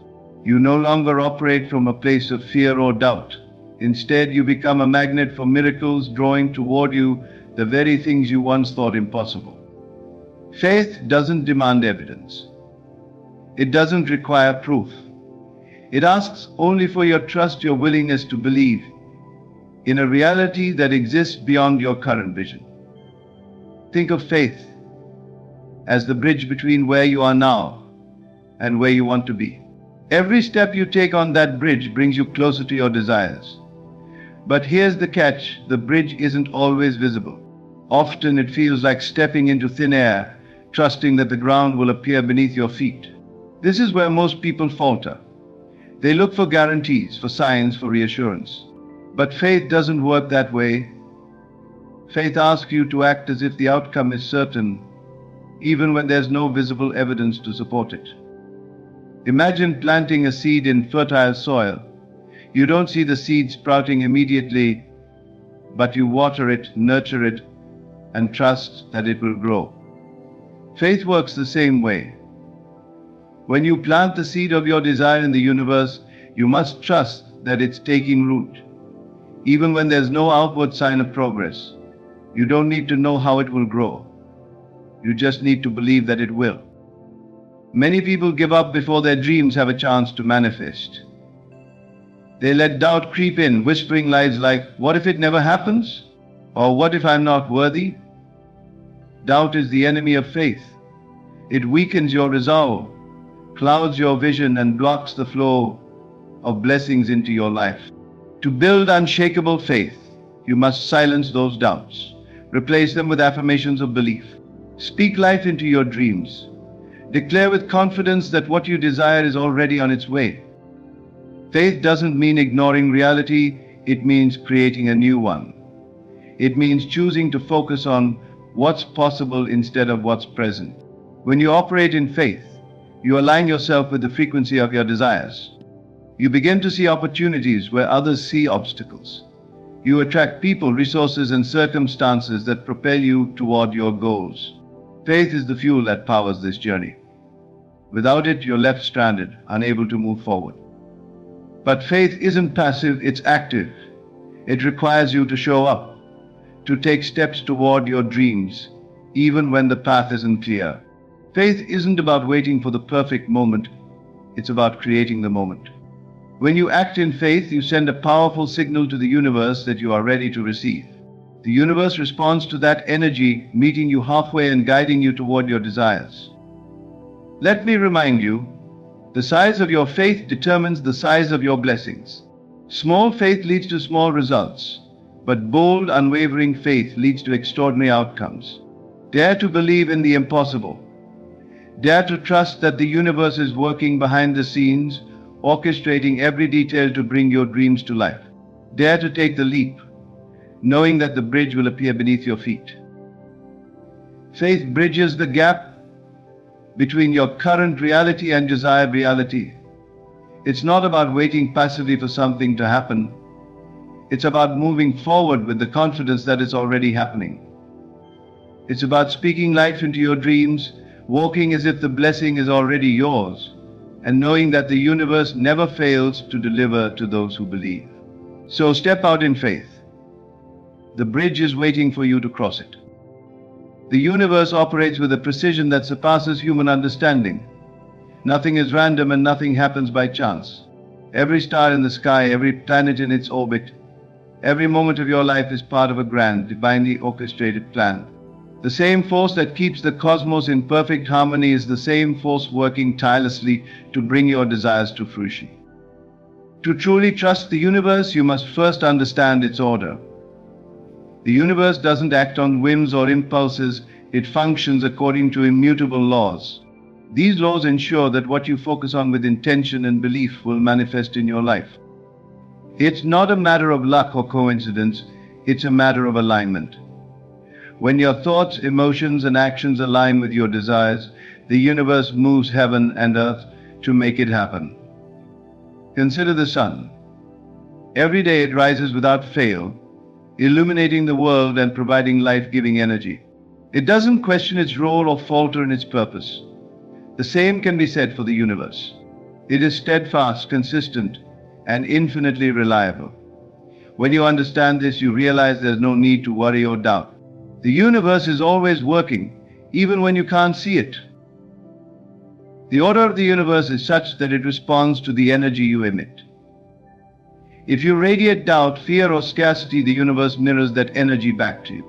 You no longer operate from a place of fear or doubt. Instead, you become a magnet for miracles, drawing toward you the very things you once thought impossible. Faith doesn't demand evidence. It doesn't require proof. It asks only for your trust, your willingness to believe in a reality that exists beyond your current vision. Think of faith as the bridge between where you are now and where you want to be. Every step you take on that bridge brings you closer to your desires. But here's the catch: the bridge isn't always visible. Often it feels like stepping into thin air, trusting that the ground will appear beneath your feet. This is where most people falter. They look for guarantees, for signs, for reassurance. But faith doesn't work that way. Faith asks you to act as if the outcome is certain, even when there's no visible evidence to support it. Imagine planting a seed in fertile soil. You don't see the seed sprouting immediately, but you water it, nurture it, and trust that it will grow. Faith works the same way. When you plant the seed of your desire in the universe, you must trust that it's taking root. Even when there's no outward sign of progress, you don't need to know how it will grow. You just need to believe that it will. Many people give up before their dreams have a chance to manifest. They let doubt creep in, whispering lies like, "What if it never happens?" Or "What if I'm not worthy?" Doubt is the enemy of faith. It weakens your resolve, clouds your vision, and blocks the flow of blessings into your life. To build unshakable faith, you must silence those doubts. Replace them with affirmations of belief. Speak life into your dreams. Declare with confidence that what you desire is already on its way. Faith doesn't mean ignoring reality, it means creating a new one. It means choosing to focus on what's possible instead of what's present. When you operate in faith, you align yourself with the frequency of your desires. You begin to see opportunities where others see obstacles. You attract people, resources, and circumstances that propel you toward your goals. Faith is the fuel that powers this journey. Without it, you're left stranded, unable to move forward. But faith isn't passive, it's active. It requires you to show up, to take steps toward your dreams, even when the path isn't clear. Faith isn't about waiting for the perfect moment, it's about creating the moment. When you act in faith, you send a powerful signal to the universe that you are ready to receive. The universe responds to that energy, meeting you halfway and guiding you toward your desires. Let me remind you, the size of your faith determines the size of your blessings. Small faith leads to small results, but bold, unwavering faith leads to extraordinary outcomes. Dare to believe in the impossible. Dare to trust that the universe is working behind the scenes, orchestrating every detail to bring your dreams to life. Dare to take the leap, knowing that the bridge will appear beneath your feet. Faith bridges the gap between your current reality and desired reality. It's not about waiting passively for something to happen. It's about moving forward with the confidence that it's already happening. It's about speaking life into your dreams, walking as if the blessing is already yours, and knowing that the universe never fails to deliver to those who believe. So step out in faith. The bridge is waiting for you to cross it. The universe operates with a precision that surpasses human understanding. Nothing is random and nothing happens by chance. Every star in the sky, every planet in its orbit, every moment of your life is part of a grand, divinely orchestrated plan. The same force that keeps the cosmos in perfect harmony is the same force working tirelessly to bring your desires to fruition. To truly trust the universe, you must first understand its order. The universe doesn't act on whims or impulses, it functions according to immutable laws. These laws ensure that what you focus on with intention and belief will manifest in your life. It's not a matter of luck or coincidence, it's a matter of alignment. When your thoughts, emotions, and actions align with your desires, the universe moves heaven and earth to make it happen. Consider the sun. Every day it rises without fail, illuminating the world and providing life-giving energy. It doesn't question its role or falter in its purpose. The same can be said for the universe. It is steadfast, consistent, and infinitely reliable. When you understand this, you realize there's no need to worry or doubt. The universe is always working, even when you can't see it. The order of the universe is such that it responds to the energy you emit. If you radiate doubt, fear, or scarcity, the universe mirrors that energy back to you.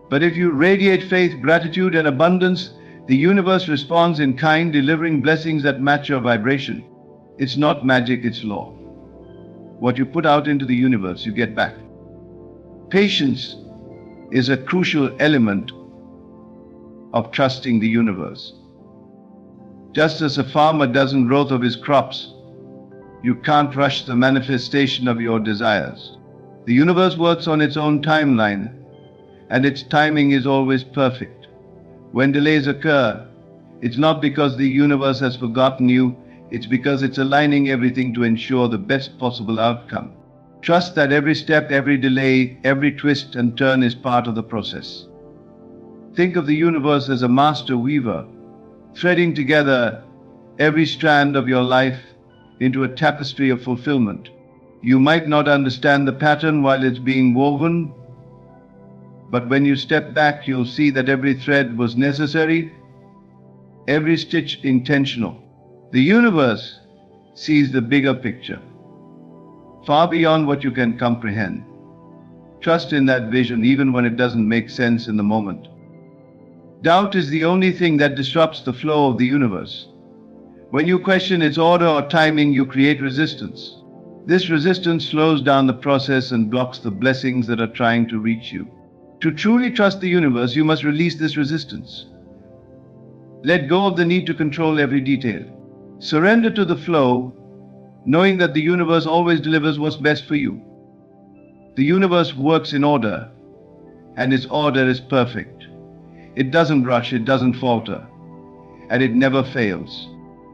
But if you radiate faith, gratitude, and abundance, the universe responds in kind, delivering blessings that match your vibration. It's not magic, it's law. What you put out into the universe, you get back. Patience is a crucial element of trusting the universe. Just as a farmer doesn't growth of his crops, you can't rush the manifestation of your desires. The universe works on its own timeline, and its timing is always perfect. When delays occur, it's not because the universe has forgotten you, it's because it's aligning everything to ensure the best possible outcome. Trust that every step, every delay, every twist and turn is part of the process. Think of the universe as a master weaver, threading together every strand of your life into a tapestry of fulfillment. You might not understand the pattern while it's being woven, but when you step back, you'll see that every thread was necessary, every stitch intentional. The universe sees the bigger picture, far beyond what you can comprehend. Trust in that vision even when it doesn't make sense in the moment. Doubt is the only thing that disrupts the flow of the universe. When you question its order or timing, you create resistance. This resistance slows down the process and blocks the blessings that are trying to reach you. To truly trust the universe, you must release this resistance. Let go of the need to control every detail. Surrender to the flow, knowing that the universe always delivers what's best for you. The universe works in order, and its order is perfect. It doesn't rush, it doesn't falter, and it never fails.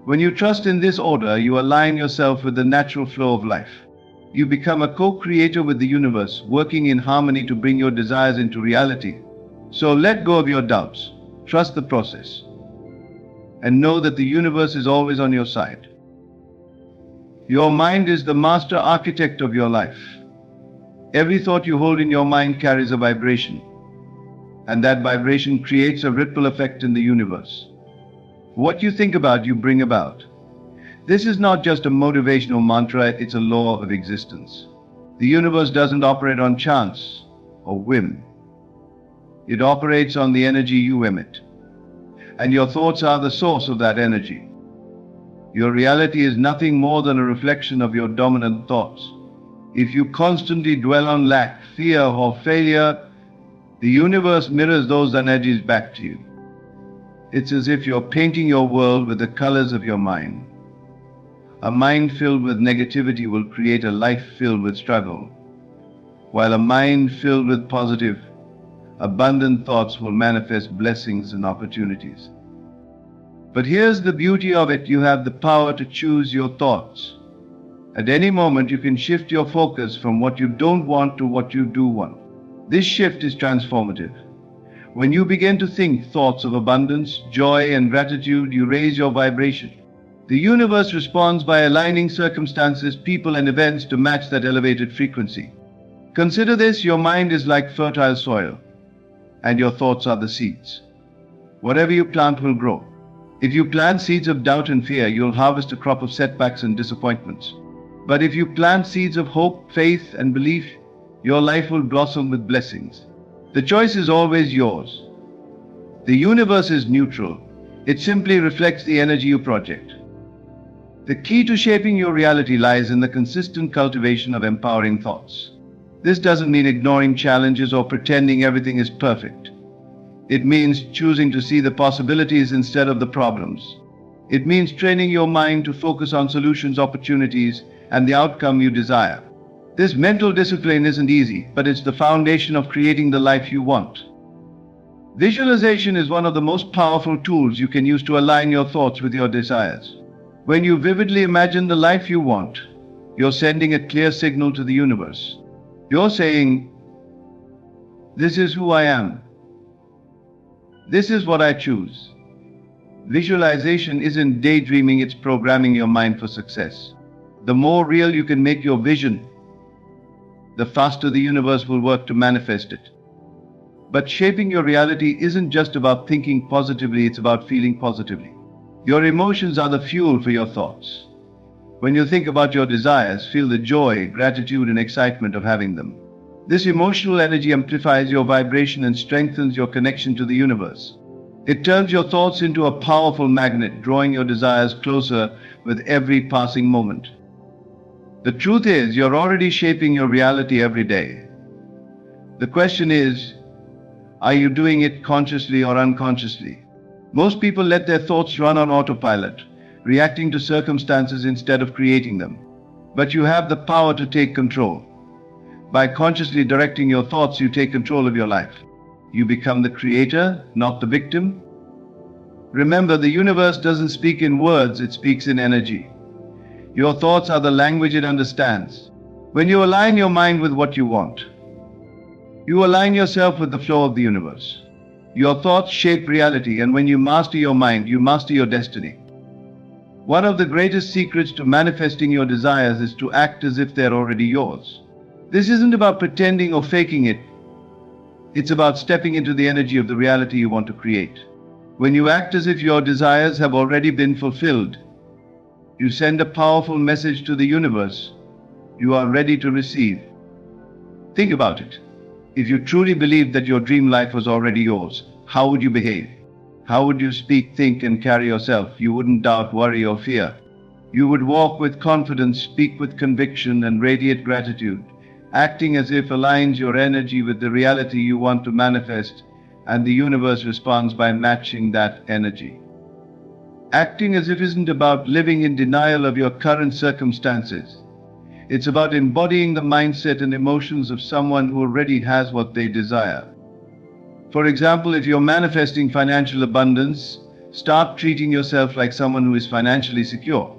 When you trust in this order, you align yourself with the natural flow of life. You become a co-creator with the universe, working in harmony to bring your desires into reality. So let go of your doubts, trust the process, and know that the universe is always on your side. Your mind is the master architect of your life. Every thought you hold in your mind carries a vibration, and that vibration creates a ripple effect in the universe. What you think about, you bring about. This is not just a motivational mantra, it's a law of existence. The universe doesn't operate on chance or whim. It operates on the energy you emit, and your thoughts are the source of that energy. Your reality is nothing more than a reflection of your dominant thoughts. If you constantly dwell on lack, fear, or failure, the universe mirrors those energies back to you. It's as if you're painting your world with the colors of your mind. A mind filled with negativity will create a life filled with struggle, while a mind filled with positive, abundant thoughts will manifest blessings and opportunities. But here's the beauty of it: you have the power to choose your thoughts. At any moment, you can shift your focus from what you don't want to what you do want. This shift is transformative. When you begin to think thoughts of abundance, joy, and gratitude, you raise your vibration. The universe responds by aligning circumstances, people, and events to match that elevated frequency. Consider this: your mind is like fertile soil, and your thoughts are the seeds. Whatever you plant will grow. If you plant seeds of doubt and fear, you'll harvest a crop of setbacks and disappointments. But if you plant seeds of hope, faith, and belief, your life will blossom with blessings. The choice is always yours. The universe is neutral. It simply reflects the energy you project. The key to shaping your reality lies in the consistent cultivation of empowering thoughts. This doesn't mean ignoring challenges or pretending everything is perfect. It means choosing to see the possibilities instead of the problems. It means training your mind to focus on solutions, opportunities, and the outcome you desire. This mental discipline isn't easy, but it's the foundation of creating the life you want. Visualization is one of the most powerful tools you can use to align your thoughts with your desires. When you vividly imagine the life you want, you're sending a clear signal to the universe. You're saying, "This is who I am. This is what I choose." Visualization isn't daydreaming, it's programming your mind for success. The more real you can make your vision, the faster the universe will work to manifest it. But shaping your reality isn't just about thinking positively, it's about feeling positively. Your emotions are the fuel for your thoughts. When you think about your desires, feel the joy, gratitude, and excitement of having them. This emotional energy amplifies your vibration and strengthens your connection to the universe. It turns your thoughts into a powerful magnet, drawing your desires closer with every passing moment. The truth is, you're already shaping your reality every day. The question is, are you doing it consciously or unconsciously? Most people let their thoughts run on autopilot, reacting to circumstances instead of creating them. But you have the power to take control. By consciously directing your thoughts, you take control of your life. You become the creator, not the victim. Remember, the universe doesn't speak in words, it speaks in energy. Your thoughts are the language it understands. When you align your mind with what you want, you align yourself with the flow of the universe. Your thoughts shape reality, and when you master your mind, you master your destiny. One of the greatest secrets to manifesting your desires is to act as if they're already yours. This isn't about pretending or faking it. It's about stepping into the energy of the reality you want to create. When you act as if your desires have already been fulfilled, you send a powerful message to the universe. You are ready to receive. Think about it. If you truly believed that your dream life was already yours, how would you behave? How would you speak, think, and carry yourself? You wouldn't doubt, worry, or fear. You would walk with confidence, speak with conviction, and radiate gratitude, acting as if aligns your energy with the reality you want to manifest, and the universe responds by matching that energy. Acting as if isn't about living in denial of your current circumstances. It's about embodying the mindset and emotions of someone who already has what they desire. For example, if you're manifesting financial abundance, start treating yourself like someone who is financially secure.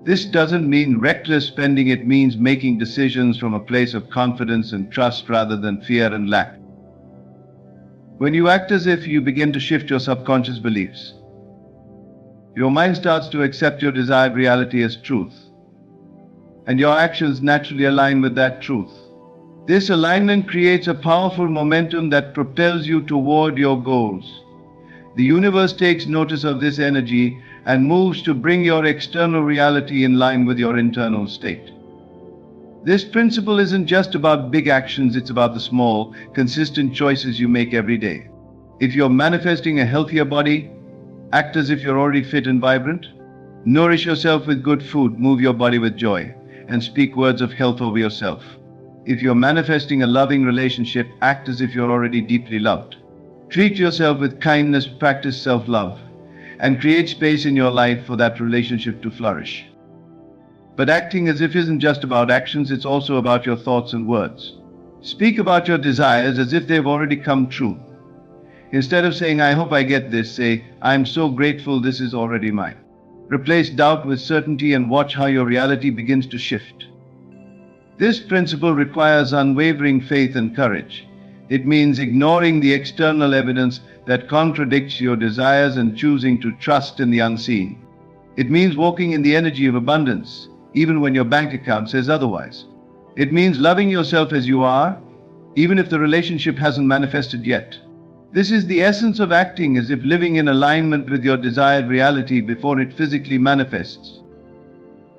This doesn't mean reckless spending, it means making decisions from a place of confidence and trust rather than fear and lack. When you act as if, you begin to shift your subconscious beliefs. Your mind starts to accept your desired reality as truth, and your actions naturally align with that truth. This alignment creates a powerful momentum that propels you toward your goals. The universe takes notice of this energy and moves to bring your external reality in line with your internal state. This principle isn't just about big actions, it's about the small, consistent choices you make every day. If you're manifesting a healthier body, act as if you're already fit and vibrant. Nourish yourself with good food, move your body with joy, and speak words of health over yourself. If you're manifesting a loving relationship, act as if you're already deeply loved. Treat yourself with kindness, practice self-love, and create space in your life for that relationship to flourish. But acting as if isn't just about actions, it's also about your thoughts and words. Speak about your desires as if they've already come true. Instead of saying, I hope I get this, say, I'm so grateful this is already mine. Replace doubt with certainty and watch how your reality begins to shift. This principle requires unwavering faith and courage. It means ignoring the external evidence that contradicts your desires and choosing to trust in the unseen. It means walking in the energy of abundance, even when your bank account says otherwise. It means loving yourself as you are, even if the relationship hasn't manifested yet. This is the essence of acting as if, living in alignment with your desired reality before it physically manifests.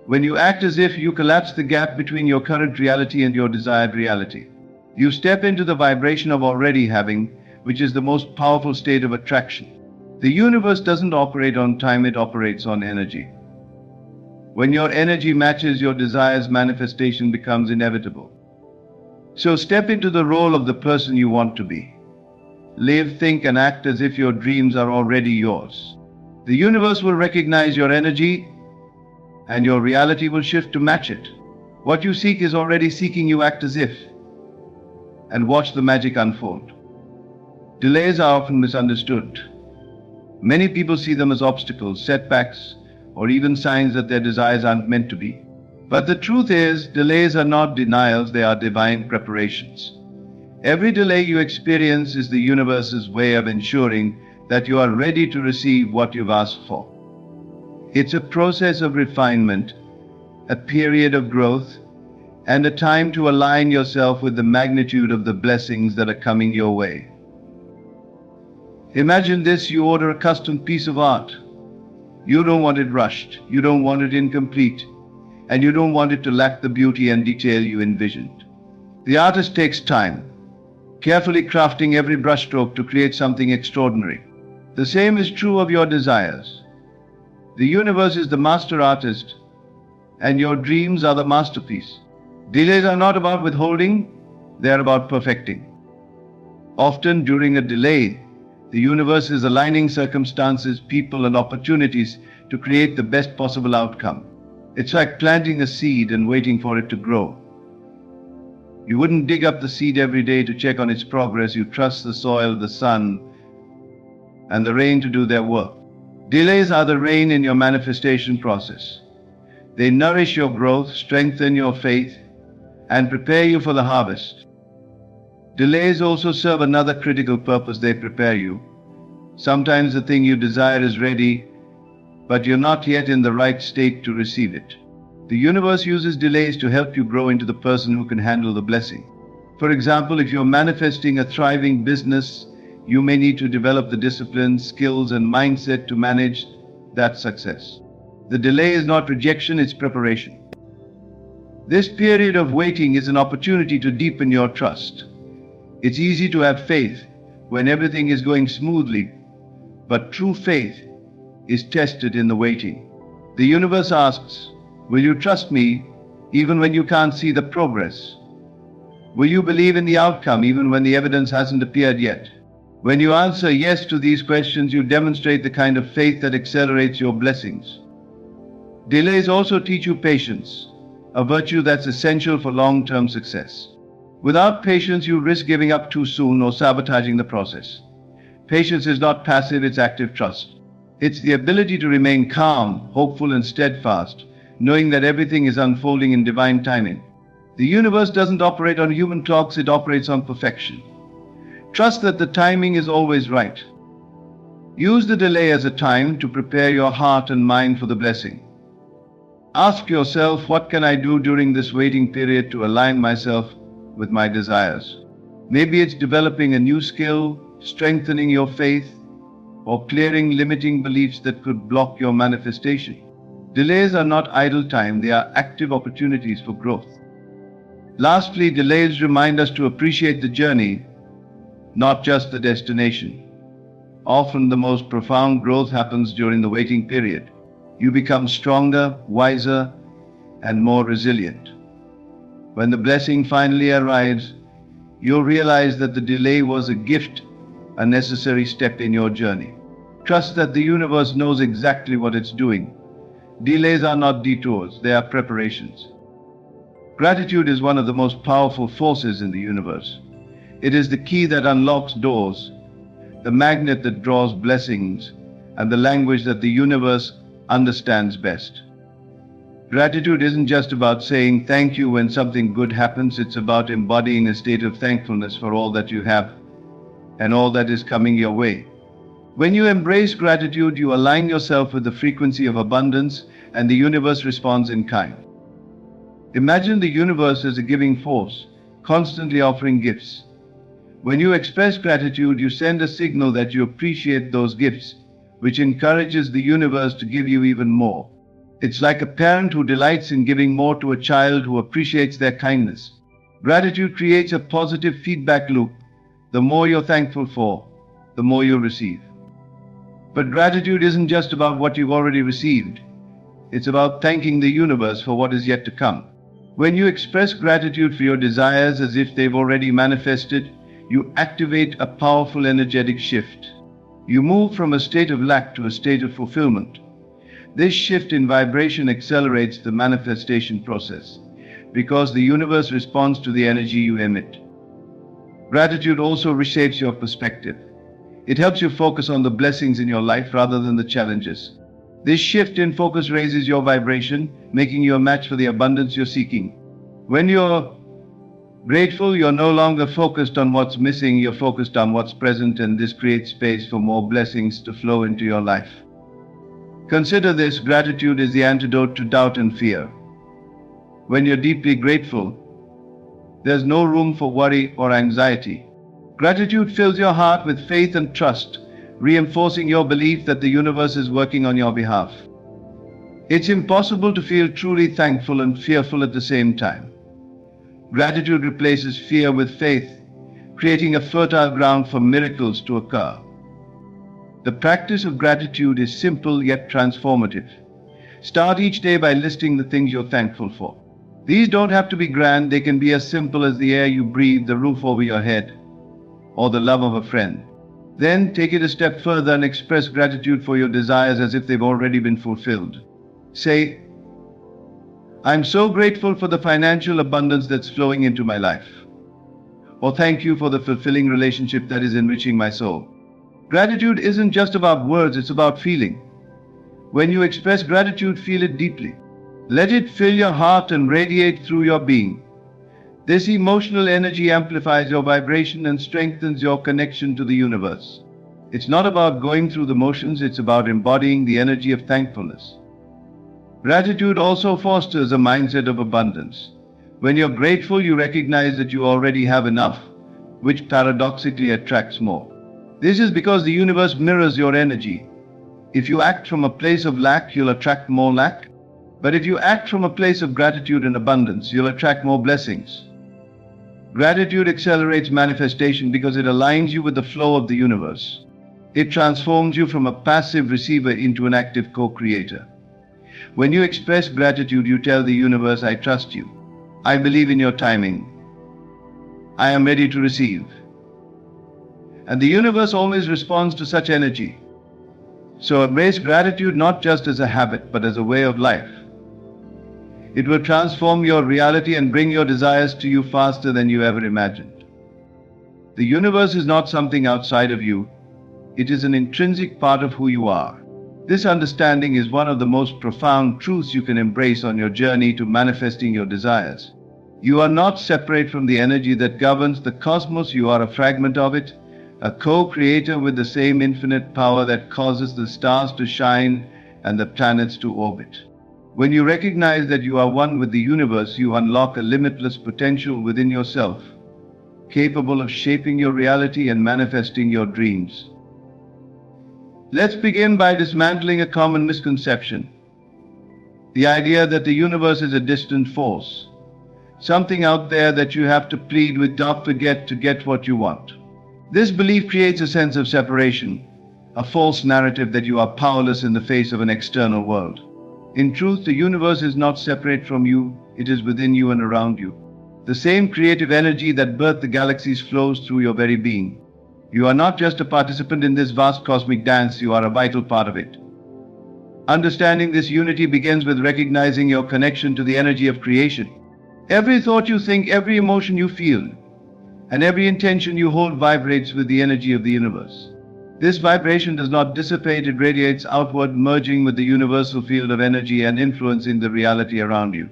When you act as if, you collapse the gap between your current reality and your desired reality. You step into the vibration of already having, which is the most powerful state of attraction. The universe doesn't operate on time, it operates on energy. When your energy matches your desires, manifestation becomes inevitable. So step into the role of the person you want to be. Live, think, and act as if your dreams are already yours. The universe will recognize your energy, and your reality will shift to match it. What you seek is already seeking you. Act as if, and watch the magic unfold. Delays are often misunderstood. Many people see them as obstacles, setbacks, or even signs that their desires aren't meant to be. But the truth is, delays are not denials, they are divine preparations. Every delay you experience is the universe's way of ensuring that you are ready to receive what you've asked for. It's a process of refinement, a period of growth, and a time to align yourself with the magnitude of the blessings that are coming your way. Imagine this: you order a custom piece of art. You don't want it rushed, you don't want it incomplete, and you don't want it to lack the beauty and detail you envisioned. The artist takes time, carefully crafting every brushstroke to create something extraordinary. The same is true of your desires. The universe is the master artist, and your dreams are the masterpiece. Delays are not about withholding, they are about perfecting. Often during a delay, the universe is aligning circumstances, people, and opportunities to create the best possible outcome. It's like planting a seed and waiting for it to grow. You wouldn't dig up the seed every day to check on its progress. You trust the soil, the sun, and the rain to do their work. Delays are the rain in your manifestation process. They nourish your growth, strengthen your faith, and prepare you for the harvest. Delays also serve another critical purpose. They prepare you. Sometimes the thing you desire is ready, but you're not yet in the right state to receive it. The universe uses delays to help you grow into the person who can handle the blessing. For example, if you're manifesting a thriving business, you may need to develop the discipline, skills, and mindset to manage that success. The delay is not rejection, it's preparation. This period of waiting is an opportunity to deepen your trust. It's easy to have faith when everything is going smoothly, but true faith is tested in the waiting. The universe asks, will you trust me even when you can't see the progress? Will you believe in the outcome even when the evidence hasn't appeared yet? When you answer yes to these questions, you demonstrate the kind of faith that accelerates your blessings. Delays also teach you patience, a virtue that's essential for long-term success. Without patience, you risk giving up too soon or sabotaging the process. Patience is not passive, it's active trust. It's the ability to remain calm, hopeful, and steadfast, knowing that everything is unfolding in divine timing. The universe doesn't operate on human clocks, it operates on perfection. Trust that the timing is always right. Use the delay as a time to prepare your heart and mind for the blessing. Ask yourself, what can I do during this waiting period to align myself with my desires? Maybe it's developing a new skill, strengthening your faith, or clearing limiting beliefs that could block your manifestation. Delays are not idle time, they are active opportunities for growth. Lastly, delays remind us to appreciate the journey, not just the destination. Often the most profound growth happens during the waiting period. You become stronger, wiser, and more resilient. When the blessing finally arrives, you'll realize that the delay was a gift, a necessary step in your journey. Trust that the universe knows exactly what it's doing. Delays are not detours, they are preparations. Gratitude is one of the most powerful forces in the universe. It is the key that unlocks doors, the magnet that draws blessings, and the language that the universe understands best. Gratitude isn't just about saying thank you when something good happens, it's about embodying a state of thankfulness for all that you have and all that is coming your way. When you embrace gratitude, you align yourself with the frequency of abundance, and the universe responds in kind. Imagine the universe as a giving force, constantly offering gifts. When you express gratitude, you send a signal that you appreciate those gifts, which encourages the universe to give you even more. It's like a parent who delights in giving more to a child who appreciates their kindness. Gratitude creates a positive feedback loop. The more you're thankful for, the more you receive. But gratitude isn't just about what you've already received. It's about thanking the universe for what is yet to come. When you express gratitude for your desires as if they've already manifested, you activate a powerful energetic shift. You move from a state of lack to a state of fulfillment. This shift in vibration accelerates the manifestation process because the universe responds to the energy you emit. Gratitude also reshapes your perspective. It helps you focus on the blessings in your life rather than the challenges. This shift in focus raises your vibration, making you a match for the abundance you're seeking. When you're grateful, you're no longer focused on what's missing, you're focused on what's present, and this creates space for more blessings to flow into your life. Consider this: gratitude is the antidote to doubt and fear. When you're deeply grateful, there's no room for worry or anxiety. Gratitude fills your heart with faith and trust, reinforcing your belief that the universe is working on your behalf. It's impossible to feel truly thankful and fearful at the same time. Gratitude replaces fear with faith, creating a fertile ground for miracles to occur. The practice of gratitude is simple yet transformative. Start each day by listing the things you're thankful for. These don't have to be grand, they can be as simple as the air you breathe, the roof over your head, or the love of a friend. Then take it a step further and express gratitude for your desires as if they've already been fulfilled. Say, I'm so grateful for the financial abundance that's flowing into my life. Or thank you for the fulfilling relationship that is enriching my soul. Gratitude isn't just about words, it's about feeling. When you express gratitude, feel it deeply. Let it fill your heart and radiate through your being. This emotional energy amplifies your vibration and strengthens your connection to the universe. It's not about going through the motions, it's about embodying the energy of thankfulness. Gratitude also fosters a mindset of abundance. When you're grateful, you recognize that you already have enough, which paradoxically attracts more. This is because the universe mirrors your energy. If you act from a place of lack, you'll attract more lack. But if you act from a place of gratitude and abundance, you'll attract more blessings. Gratitude accelerates manifestation because it aligns you with the flow of the universe. It transforms you from a passive receiver into an active co-creator. When you express gratitude, you tell the universe, I trust you. I believe in your timing. I am ready to receive. And the universe always responds to such energy. So embrace gratitude not just as a habit, but as a way of life. It will transform your reality and bring your desires to you faster than you ever imagined. The universe is not something outside of you. It is an intrinsic part of who you are. This understanding is one of the most profound truths you can embrace on your journey to manifesting your desires. You are not separate from the energy that governs the cosmos. You are a fragment of it, a co-creator with the same infinite power that causes the stars to shine and the planets to orbit. When you recognize that you are one with the universe, you unlock a limitless potential within yourself, capable of shaping your reality and manifesting your dreams. Let's begin by dismantling a common misconception. The idea that the universe is a distant force, something out there that you have to plead with, don't forget to get what you want. This belief creates a sense of separation, a false narrative that you are powerless in the face of an external world. In truth, the universe is not separate from you, it is within you and around you. The same creative energy that birthed the galaxies flows through your very being. You are not just a participant in this vast cosmic dance, you are a vital part of it. Understanding this unity begins with recognizing your connection to the energy of creation. Every thought you think, every emotion you feel, and every intention you hold vibrates with the energy of the universe. This vibration does not dissipate, it radiates outward, merging with the universal field of energy and influencing the reality around you.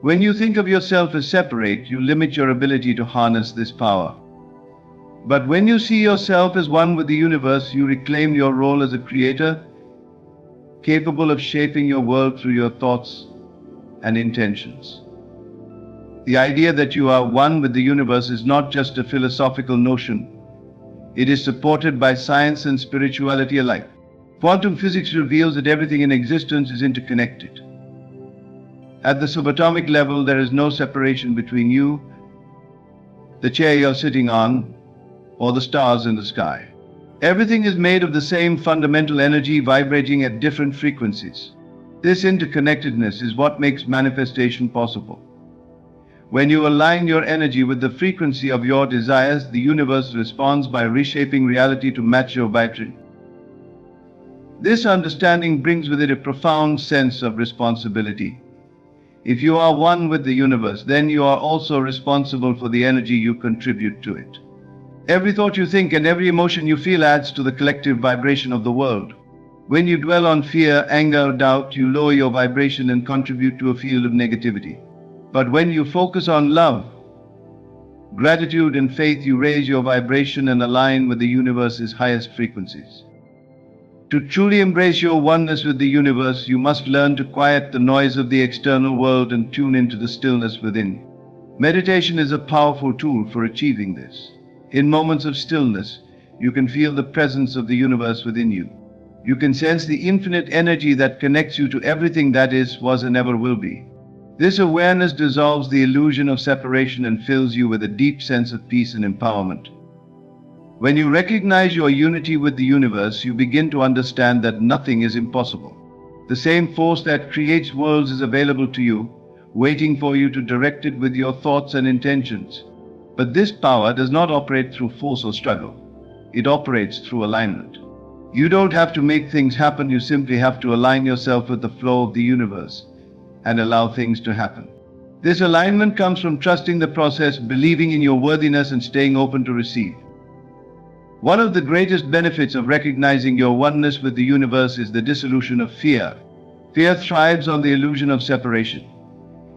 When you think of yourself as separate, you limit your ability to harness this power. But when you see yourself as one with the universe, you reclaim your role as a creator, capable of shaping your world through your thoughts and intentions. The idea that you are one with the universe is not just a philosophical notion. It is supported by science and spirituality alike. Quantum physics reveals that everything in existence is interconnected. At the subatomic level, there is no separation between you, the chair you're sitting on, or the stars in the sky. Everything is made of the same fundamental energy vibrating at different frequencies. This interconnectedness is what makes manifestation possible. When you align your energy with the frequency of your desires, the universe responds by reshaping reality to match your vibration. This understanding brings with it a profound sense of responsibility. If you are one with the universe, then you are also responsible for the energy you contribute to it. Every thought you think and every emotion you feel adds to the collective vibration of the world. When you dwell on fear, anger, or doubt, you lower your vibration and contribute to a field of negativity. But when you focus on love, gratitude, and faith, you raise your vibration and align with the universe's highest frequencies. To truly embrace your oneness with the universe, you must learn to quiet the noise of the external world and tune into the stillness within. Meditation is a powerful tool for achieving this. In moments of stillness, you can feel the presence of the universe within you. You can sense the infinite energy that connects you to everything that is, was, and ever will be. This awareness dissolves the illusion of separation and fills you with a deep sense of peace and empowerment. When you recognize your unity with the universe, you begin to understand that nothing is impossible. The same force that creates worlds is available to you, waiting for you to direct it with your thoughts and intentions. But this power does not operate through force or struggle. It operates through alignment. You don't have to make things happen, you simply have to align yourself with the flow of the universe and allow things to happen. This alignment comes from trusting the process, believing in your worthiness, and staying open to receive. One of the greatest benefits of recognizing your oneness with the universe is the dissolution of fear. Fear thrives on the illusion of separation.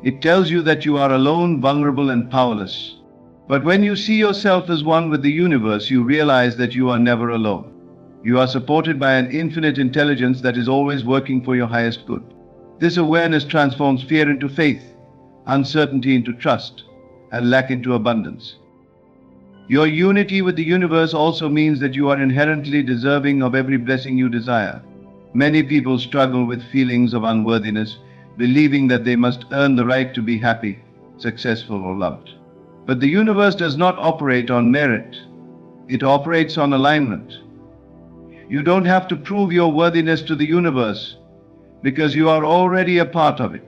It tells you that you are alone, vulnerable, and powerless. But when you see yourself as one with the universe, you realize that you are never alone. You are supported by an infinite intelligence that is always working for your highest good. This awareness transforms fear into faith, uncertainty into trust, and lack into abundance. Your unity with the universe also means that you are inherently deserving of every blessing you desire. Many people struggle with feelings of unworthiness, believing that they must earn the right to be happy, successful, or loved. But the universe does not operate on merit. It operates on alignment. You don't have to prove your worthiness to the universe, because you are already a part of it.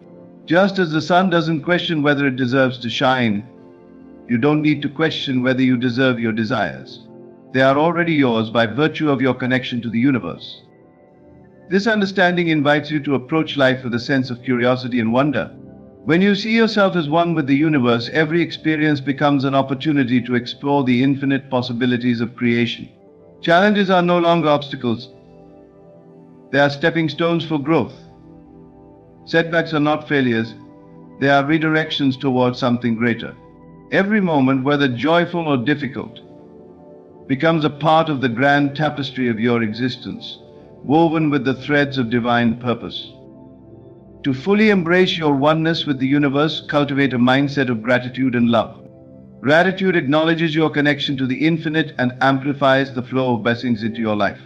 Just as the sun doesn't question whether it deserves to shine, you don't need to question whether you deserve your desires. They are already yours by virtue of your connection to the universe. This understanding invites you to approach life with a sense of curiosity and wonder. When you see yourself as one with the universe, every experience becomes an opportunity to explore the infinite possibilities of creation. Challenges are no longer obstacles. They are stepping stones for growth. Setbacks are not failures. They are redirections towards something greater. Every moment, whether joyful or difficult, becomes a part of the grand tapestry of your existence, woven with the threads of divine purpose. To fully embrace your oneness with the universe, cultivate a mindset of gratitude and love. Gratitude acknowledges your connection to the infinite and amplifies the flow of blessings into your life.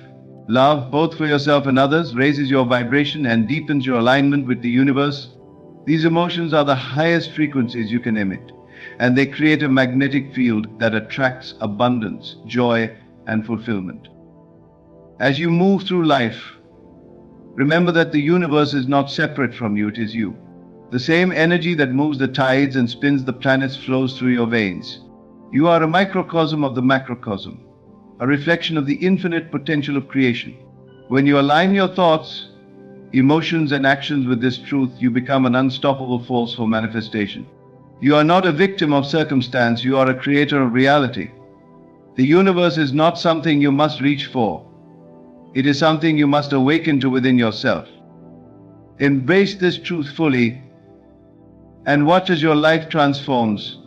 Love, both for yourself and others, raises your vibration and deepens your alignment with the universe. These emotions are the highest frequencies you can emit, and they create a magnetic field that attracts abundance, joy, and fulfillment. As you move through life, remember that the universe is not separate from you, it is you. The same energy that moves the tides and spins the planets flows through your veins. You are a microcosm of the macrocosm, a reflection of the infinite potential of creation. When you align your thoughts, emotions, and actions with this truth, you become an unstoppable force for manifestation. You are not a victim of circumstance, you are a creator of reality. The universe is not something you must reach for. It is something you must awaken to within yourself. Embrace this truth fully and watch as your life transforms.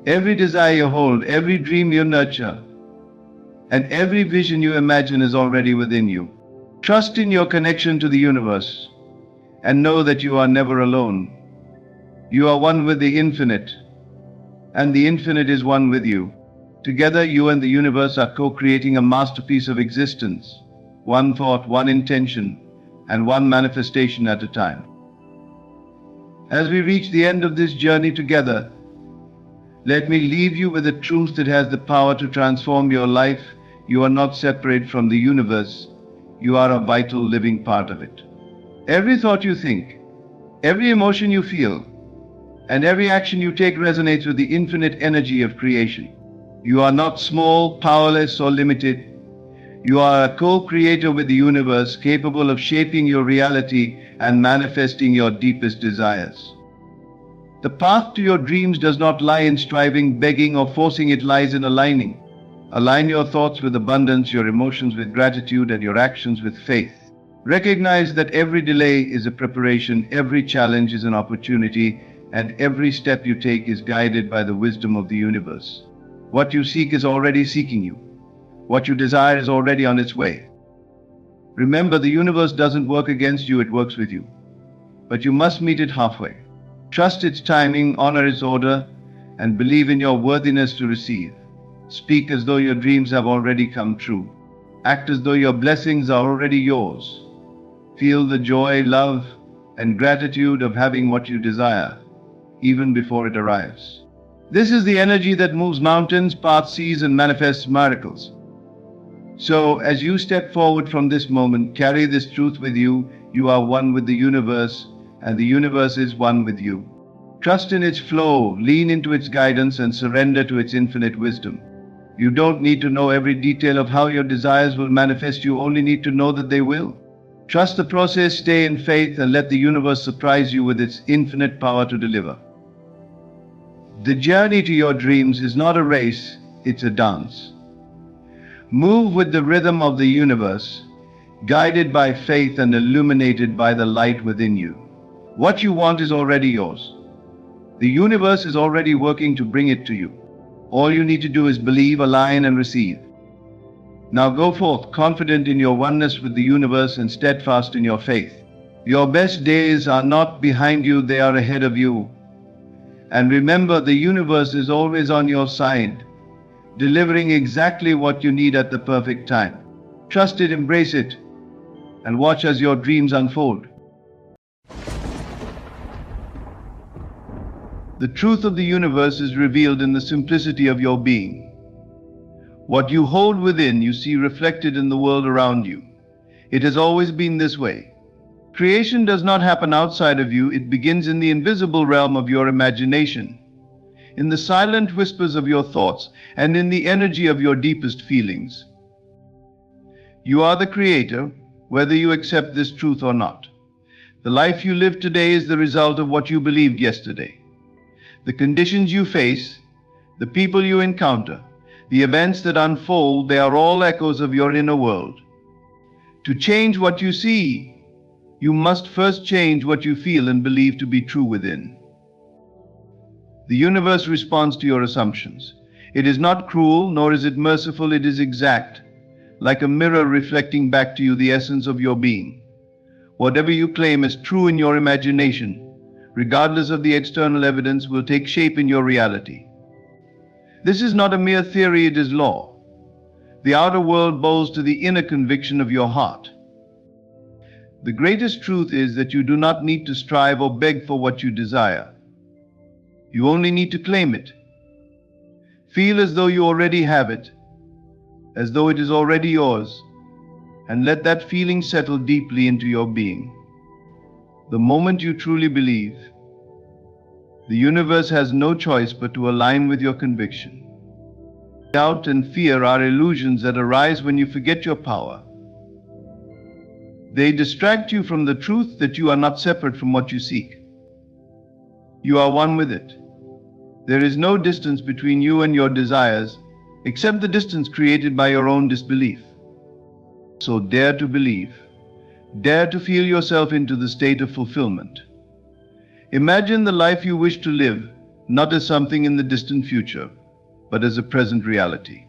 Every desire you hold, every dream you nurture, and every vision you imagine is already within you. Trust in your connection to the universe and know that you are never alone. You are one with the infinite, and the infinite is one with you. Together, you and the universe are co-creating a masterpiece of existence, one thought, one intention, and one manifestation at a time. As we reach the end of this journey together, let me leave you with a truth that has the power to transform your life. You are not separate from the universe. You are a vital, living part of it. Every thought you think, every emotion you feel, and every action you take resonates with the infinite energy of creation. You are not small, powerless, or limited. You are a co-creator with the universe, capable of shaping your reality and manifesting your deepest desires. The path to your dreams does not lie in striving, begging, or forcing. It lies in aligning. Align your thoughts with abundance, your emotions with gratitude, and your actions with faith. Recognize that every delay is a preparation, every challenge is an opportunity, and every step you take is guided by the wisdom of the universe. What you seek is already seeking you. What you desire is already on its way. Remember, the universe doesn't work against you, it works with you. But you must meet it halfway. Trust its timing, honor its order, and believe in your worthiness to receive. Speak as though your dreams have already come true. Act as though your blessings are already yours. Feel the joy, love, and gratitude of having what you desire, even before it arrives. This is the energy that moves mountains, parts seas, and manifests miracles. So, as you step forward from this moment, carry this truth with you. You are one with the universe, and the universe is one with you. Trust in its flow, lean into its guidance, and surrender to its infinite wisdom. You don't need to know every detail of how your desires will manifest, you only need to know that they will. Trust the process, stay in faith, and let the universe surprise you with its infinite power to deliver. The journey to your dreams is not a race, it's a dance. Move with the rhythm of the universe, guided by faith and illuminated by the light within you. What you want is already yours. The universe is already working to bring it to you. All you need to do is believe, align, and receive. Now go forth, confident in your oneness with the universe and steadfast in your faith. Your best days are not behind you, they are ahead of you. And remember, the universe is always on your side, delivering exactly what you need at the perfect time. Trust it, embrace it, and watch as your dreams unfold. The truth of the universe is revealed in the simplicity of your being. What you hold within, you see reflected in the world around you. It has always been this way. Creation does not happen outside of you, it begins in the invisible realm of your imagination, in the silent whispers of your thoughts, and in the energy of your deepest feelings. You are the creator, whether you accept this truth or not. The life you live today is the result of what you believed yesterday. The conditions you face, the people you encounter, the events that unfold, they are all echoes of your inner world. To change what you see, you must first change what you feel and believe to be true within. The universe responds to your assumptions. It is not cruel, nor is it merciful, it is exact, like a mirror reflecting back to you the essence of your being. Whatever you claim as true in your imagination, regardless of the external evidence, will take shape in your reality. This is not a mere theory, it is law. The outer world bows to the inner conviction of your heart. The greatest truth is that you do not need to strive or beg for what you desire. You only need to claim it. Feel as though you already have it, as though it is already yours, and let that feeling settle deeply into your being. The moment you truly believe, the universe has no choice but to align with your conviction. Doubt and fear are illusions that arise when you forget your power. They distract you from the truth that you are not separate from what you seek. You are one with it. There is no distance between you and your desires, except the distance created by your own disbelief. So dare to believe. Dare to feel yourself into the state of fulfillment. Imagine the life you wish to live, not as something in the distant future, but as a present reality.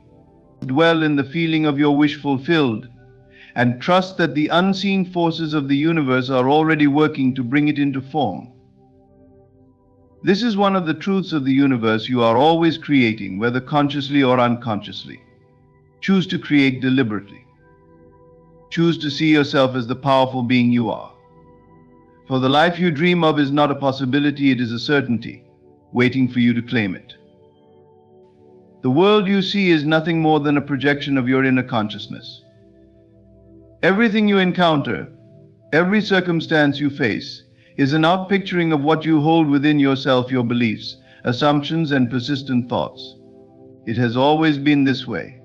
Dwell in the feeling of your wish fulfilled, and trust that the unseen forces of the universe are already working to bring it into form. This is one of the truths of the universe. You are always creating, whether consciously or unconsciously. Choose to create deliberately. Choose to see yourself as the powerful being you are. For the life you dream of is not a possibility, it is a certainty, waiting for you to claim it. The world you see is nothing more than a projection of your inner consciousness. Everything you encounter, every circumstance you face, is an outpicturing of what you hold within yourself, your beliefs, assumptions, and persistent thoughts. It has always been this way.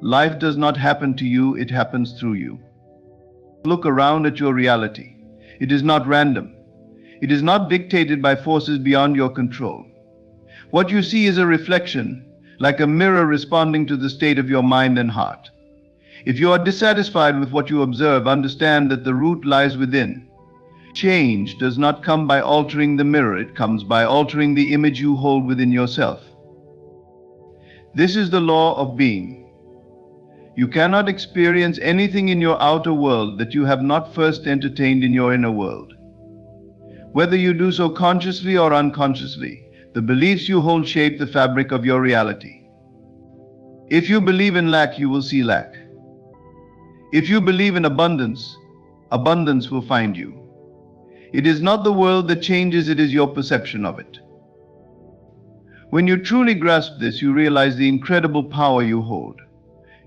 Life does not happen to you, it happens through you. Look around at your reality. It is not random. It is not dictated by forces beyond your control. What you see is a reflection, like a mirror responding to the state of your mind and heart. If you are dissatisfied with what you observe, understand that the root lies within. Change does not come by altering the mirror, it comes by altering the image you hold within yourself. This is the law of being. You cannot experience anything in your outer world that you have not first entertained in your inner world. Whether you do so consciously or unconsciously, the beliefs you hold shape the fabric of your reality. If you believe in lack, you will see lack. If you believe in abundance, abundance will find you. It is not the world that changes, it is your perception of it. When you truly grasp this, you realize the incredible power you hold.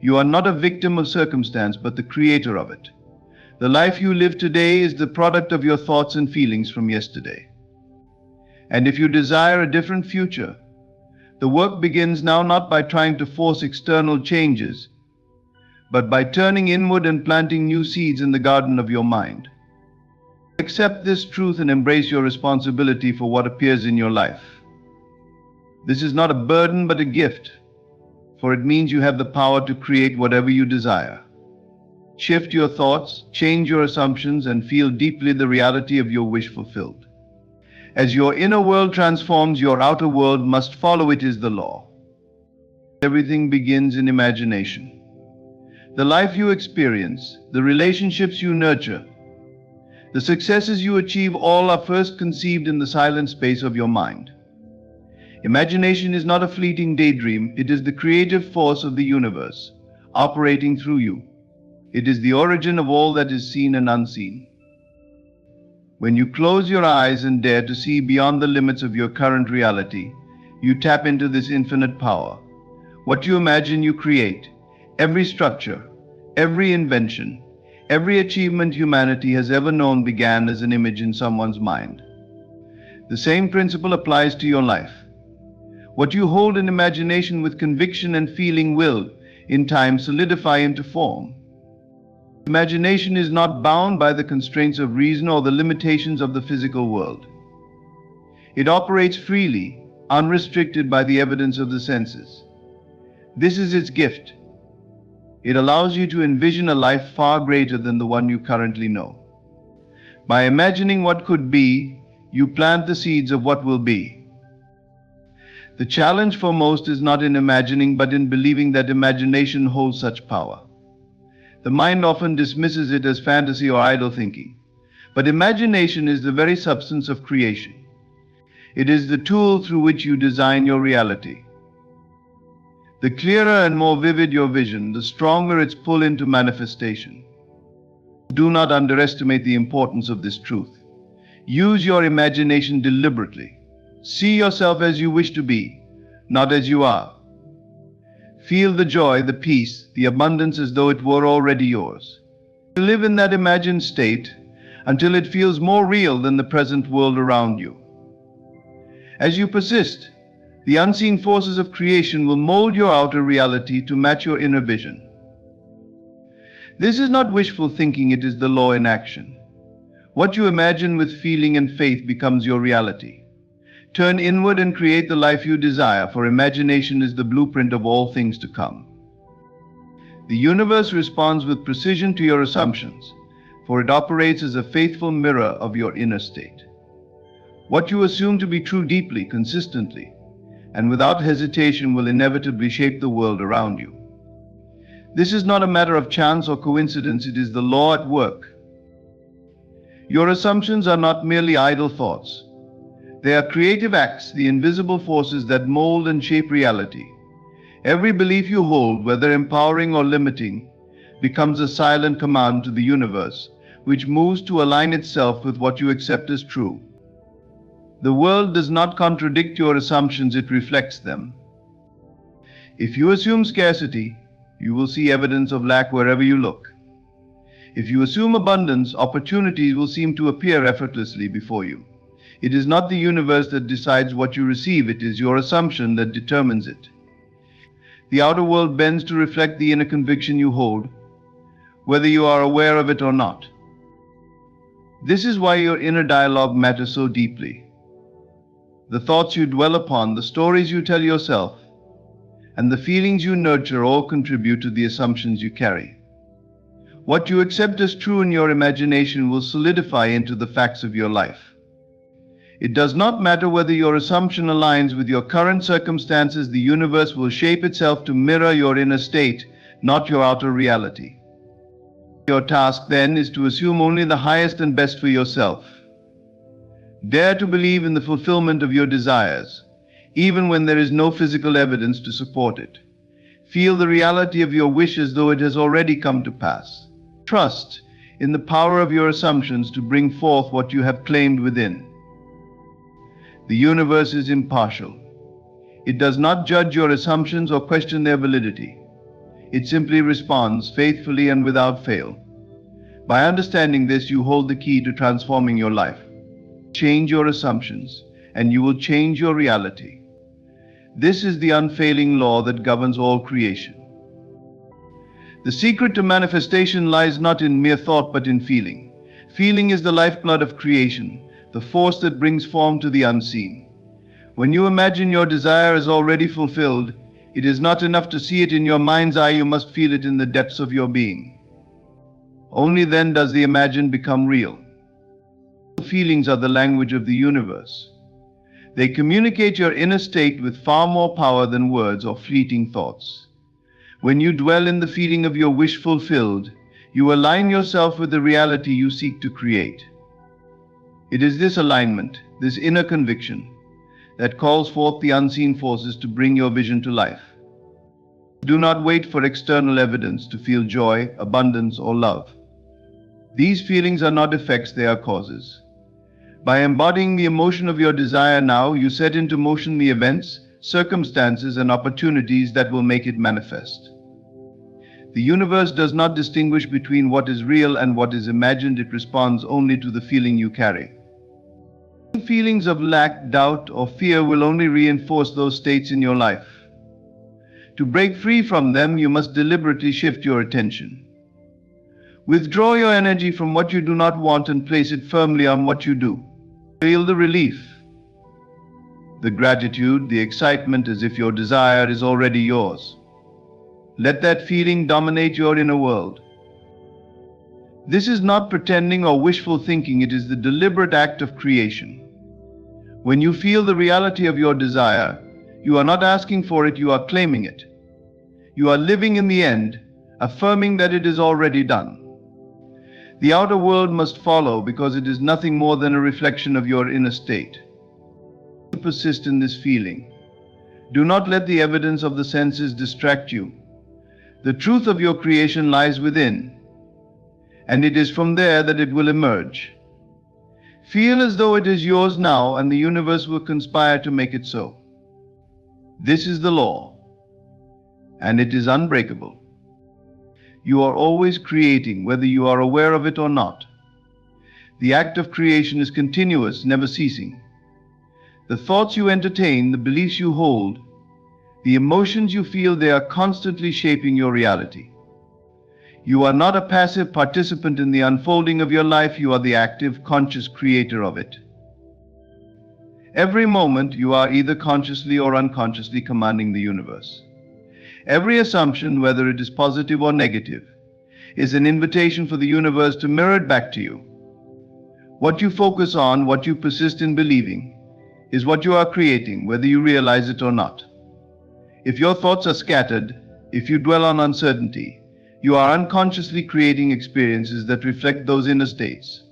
You are not a victim of circumstance, but the creator of it. The life you live today is the product of your thoughts and feelings from yesterday. And if you desire a different future, the work begins now not by trying to force external changes, but by turning inward and planting new seeds in the garden of your mind. Accept this truth and embrace your responsibility for what appears in your life. This is not a burden but a gift, for it means you have the power to create whatever you desire. Shift your thoughts, change your assumptions, and feel deeply the reality of your wish fulfilled. As your inner world transforms, your outer world must follow. It is the law. Everything begins in imagination. The life you experience, the relationships you nurture, the successes you achieve, all are first conceived in the silent space of your mind. Imagination is not a fleeting daydream, it is the creative force of the universe, operating through you. It is the origin of all that is seen and unseen. When you close your eyes and dare to see beyond the limits of your current reality, you tap into this infinite power. What you imagine, you create. Every structure, every invention, every achievement humanity has ever known began as an image in someone's mind. The same principle applies to your life. What you hold in imagination with conviction and feeling will, in time, solidify into form. Imagination is not bound by the constraints of reason or the limitations of the physical world. It operates freely, unrestricted by the evidence of the senses. This is its gift. It allows you to envision a life far greater than the one you currently know. By imagining what could be, you plant the seeds of what will be. The challenge for most is not in imagining, but in believing that imagination holds such power. The mind often dismisses it as fantasy or idle thinking. But imagination is the very substance of creation. It is the tool through which you design your reality. The clearer and more vivid your vision, the stronger its pull into manifestation. Do not underestimate the importance of this truth. Use your imagination deliberately. See yourself as you wish to be, not as you are. Feel the joy, the peace, the abundance as though it were already yours. Live in that imagined state until it feels more real than the present world around you. As you persist, the unseen forces of creation will mold your outer reality to match your inner vision. This is not wishful thinking, it is the law in action. What you imagine with feeling and faith becomes your reality. Turn inward and create the life you desire, for imagination is the blueprint of all things to come. The universe responds with precision to your assumptions, for it operates as a faithful mirror of your inner state. What you assume to be true deeply, consistently, and without hesitation will inevitably shape the world around you. This is not a matter of chance or coincidence, it is the law at work. Your assumptions are not merely idle thoughts. They are creative acts, the invisible forces that mold and shape reality. Every belief you hold, whether empowering or limiting, becomes a silent command to the universe, which moves to align itself with what you accept as true. The world does not contradict your assumptions, it reflects them. If you assume scarcity, you will see evidence of lack wherever you look. If you assume abundance, opportunities will seem to appear effortlessly before you. It is not the universe that decides what you receive, it is your assumption that determines it. The outer world bends to reflect the inner conviction you hold, whether you are aware of it or not. This is why your inner dialogue matters so deeply. The thoughts you dwell upon, the stories you tell yourself, and the feelings you nurture all contribute to the assumptions you carry. What you accept as true in your imagination will solidify into the facts of your life. It does not matter whether your assumption aligns with your current circumstances, the universe will shape itself to mirror your inner state, not your outer reality. Your task then is to assume only the highest and best for yourself. Dare to believe in the fulfillment of your desires, even when there is no physical evidence to support it. Feel the reality of your wish as though it has already come to pass. Trust in the power of your assumptions to bring forth what you have claimed within. The universe is impartial. It does not judge your assumptions or question their validity. It simply responds faithfully and without fail. By understanding this, you hold the key to transforming your life. Change your assumptions, and you will change your reality. This is the unfailing law that governs all creation. The secret to manifestation lies not in mere thought but in feeling. Feeling is the lifeblood of creation, the force that brings form to the unseen. When you imagine your desire is already fulfilled, it is not enough to see it in your mind's eye, you must feel it in the depths of your being. Only then does the imagined become real. Feelings are the language of the universe. They communicate your inner state with far more power than words or fleeting thoughts. When you dwell in the feeling of your wish fulfilled, you align yourself with the reality you seek to create. It is this alignment, this inner conviction, that calls forth the unseen forces to bring your vision to life. Do not wait for external evidence to feel joy, abundance, or love. These feelings are not effects, they are causes. By embodying the emotion of your desire now, you set into motion the events, circumstances, and opportunities that will make it manifest. The universe does not distinguish between what is real and what is imagined, it responds only to the feeling you carry. Feelings of lack, doubt, or fear will only reinforce those states in your life. To break free from them, you must deliberately shift your attention. Withdraw your energy from what you do not want and place it firmly on what you do. Feel the relief, the gratitude, the excitement as if your desire is already yours. Let that feeling dominate your inner world. This is not pretending or wishful thinking, it is the deliberate act of creation. When you feel the reality of your desire, you are not asking for it, you are claiming it. You are living in the end, affirming that it is already done. The outer world must follow because it is nothing more than a reflection of your inner state. Persist in this feeling. Do not let the evidence of the senses distract you. The truth of your creation lies within, and it is from there that it will emerge. Feel as though it is yours now, and the universe will conspire to make it so. This is the law, and it is unbreakable. You are always creating, whether you are aware of it or not. The act of creation is continuous, never ceasing. The thoughts you entertain, the beliefs you hold, the emotions you feel, they are constantly shaping your reality. You are not a passive participant in the unfolding of your life, you are the active, conscious creator of it. Every moment, you are either consciously or unconsciously commanding the universe. Every assumption, whether it is positive or negative, is an invitation for the universe to mirror it back to you. What you focus on, what you persist in believing, is what you are creating, whether you realize it or not. If your thoughts are scattered, if you dwell on uncertainty, you are unconsciously creating experiences that reflect those inner states.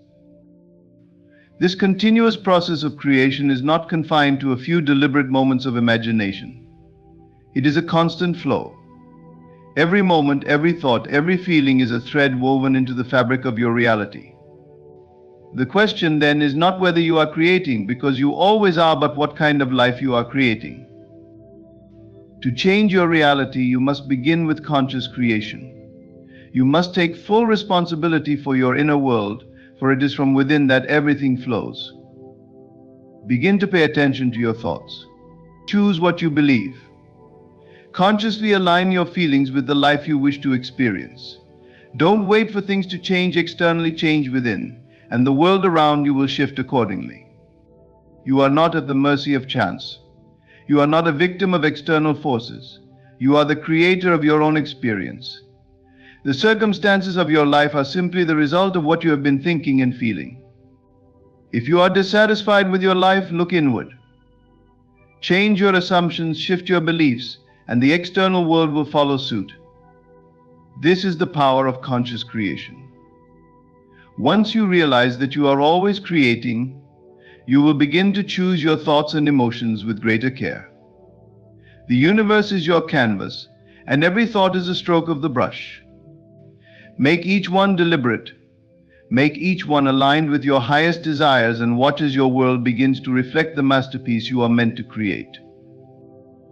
This continuous process of creation is not confined to a few deliberate moments of imagination. It is a constant flow. Every moment, every thought, every feeling is a thread woven into the fabric of your reality. The question then is not whether you are creating, because you always are, but what kind of life you are creating. To change your reality, you must begin with conscious creation. You must take full responsibility for your inner world, for it is from within that everything flows. Begin to pay attention to your thoughts. Choose what you believe. Consciously align your feelings with the life you wish to experience. Don't wait for things to change externally, change within, and the world around you will shift accordingly. You are not at the mercy of chance. You are not a victim of external forces. You are the creator of your own experience. The circumstances of your life are simply the result of what you have been thinking and feeling. If you are dissatisfied with your life, look inward. Change your assumptions, shift your beliefs, and the external world will follow suit. This is the power of conscious creation. Once you realize that you are always creating, you will begin to choose your thoughts and emotions with greater care. The universe is your canvas, and every thought is a stroke of the brush. Make each one deliberate. Make each one aligned with your highest desires, and watch as your world begins to reflect the masterpiece you are meant to create.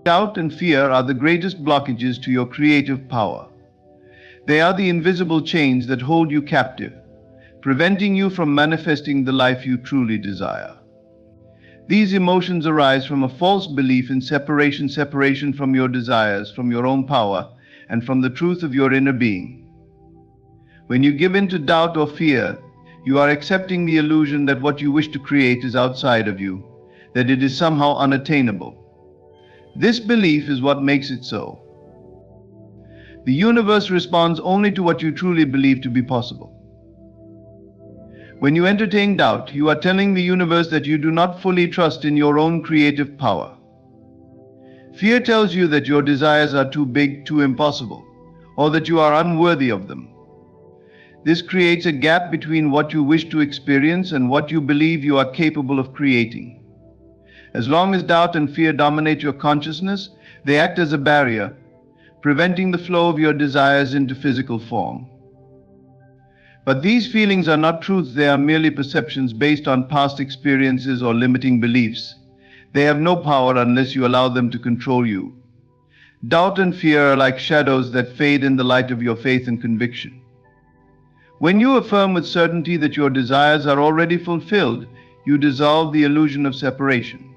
Doubt and fear are the greatest blockages to your creative power. They are the invisible chains that hold you captive, preventing you from manifesting the life you truly desire. These emotions arise from a false belief in separation from your desires, from your own power, and from the truth of your inner being. When you give in to doubt or fear, you are accepting the illusion that what you wish to create is outside of you, that it is somehow unattainable. This belief is what makes it so. The universe responds only to what you truly believe to be possible. When you entertain doubt, you are telling the universe that you do not fully trust in your own creative power. Fear tells you that your desires are too big, too impossible, or that you are unworthy of them. This creates a gap between what you wish to experience and what you believe you are capable of creating. As long as doubt and fear dominate your consciousness, they act as a barrier, preventing the flow of your desires into physical form. But these feelings are not truths, they are merely perceptions based on past experiences or limiting beliefs. They have no power unless you allow them to control you. Doubt and fear are like shadows that fade in the light of your faith and conviction. When you affirm with certainty that your desires are already fulfilled, you dissolve the illusion of separation.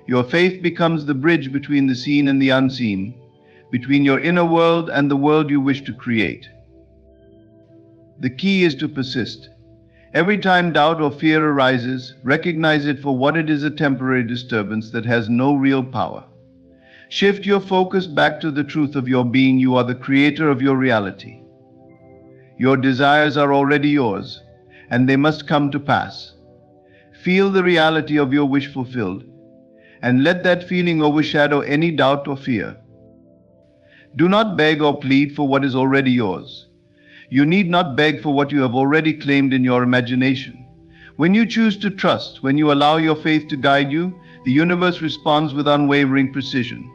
Your faith becomes the bridge between the seen and the unseen, between your inner world and the world you wish to create. The key is to persist. Every time doubt or fear arises, recognize it for what it is, a temporary disturbance that has no real power. Shift your focus back to the truth of your being. You are the creator of your reality. Your desires are already yours, and they must come to pass. Feel the reality of your wish fulfilled, and let that feeling overshadow any doubt or fear. Do not beg or plead for what is already yours. You need not beg for what you have already claimed in your imagination. When you choose to trust, when you allow your faith to guide you, the universe responds with unwavering precision.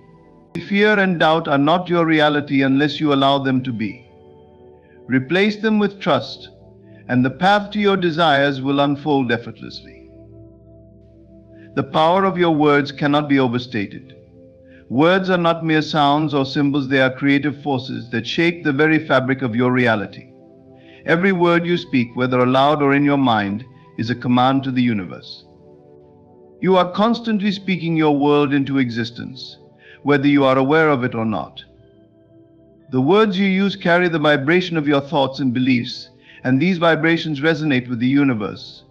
Fear and doubt are not your reality unless you allow them to be. Replace them with trust, and the path to your desires will unfold effortlessly. The power of your words cannot be overstated. Words are not mere sounds or symbols, they are creative forces that shape the very fabric of your reality. Every word you speak, whether aloud or in your mind, is a command to the universe. You are constantly speaking your world into existence, whether you are aware of it or not. The words you use carry the vibration of your thoughts and beliefs, and these vibrations resonate with the universe,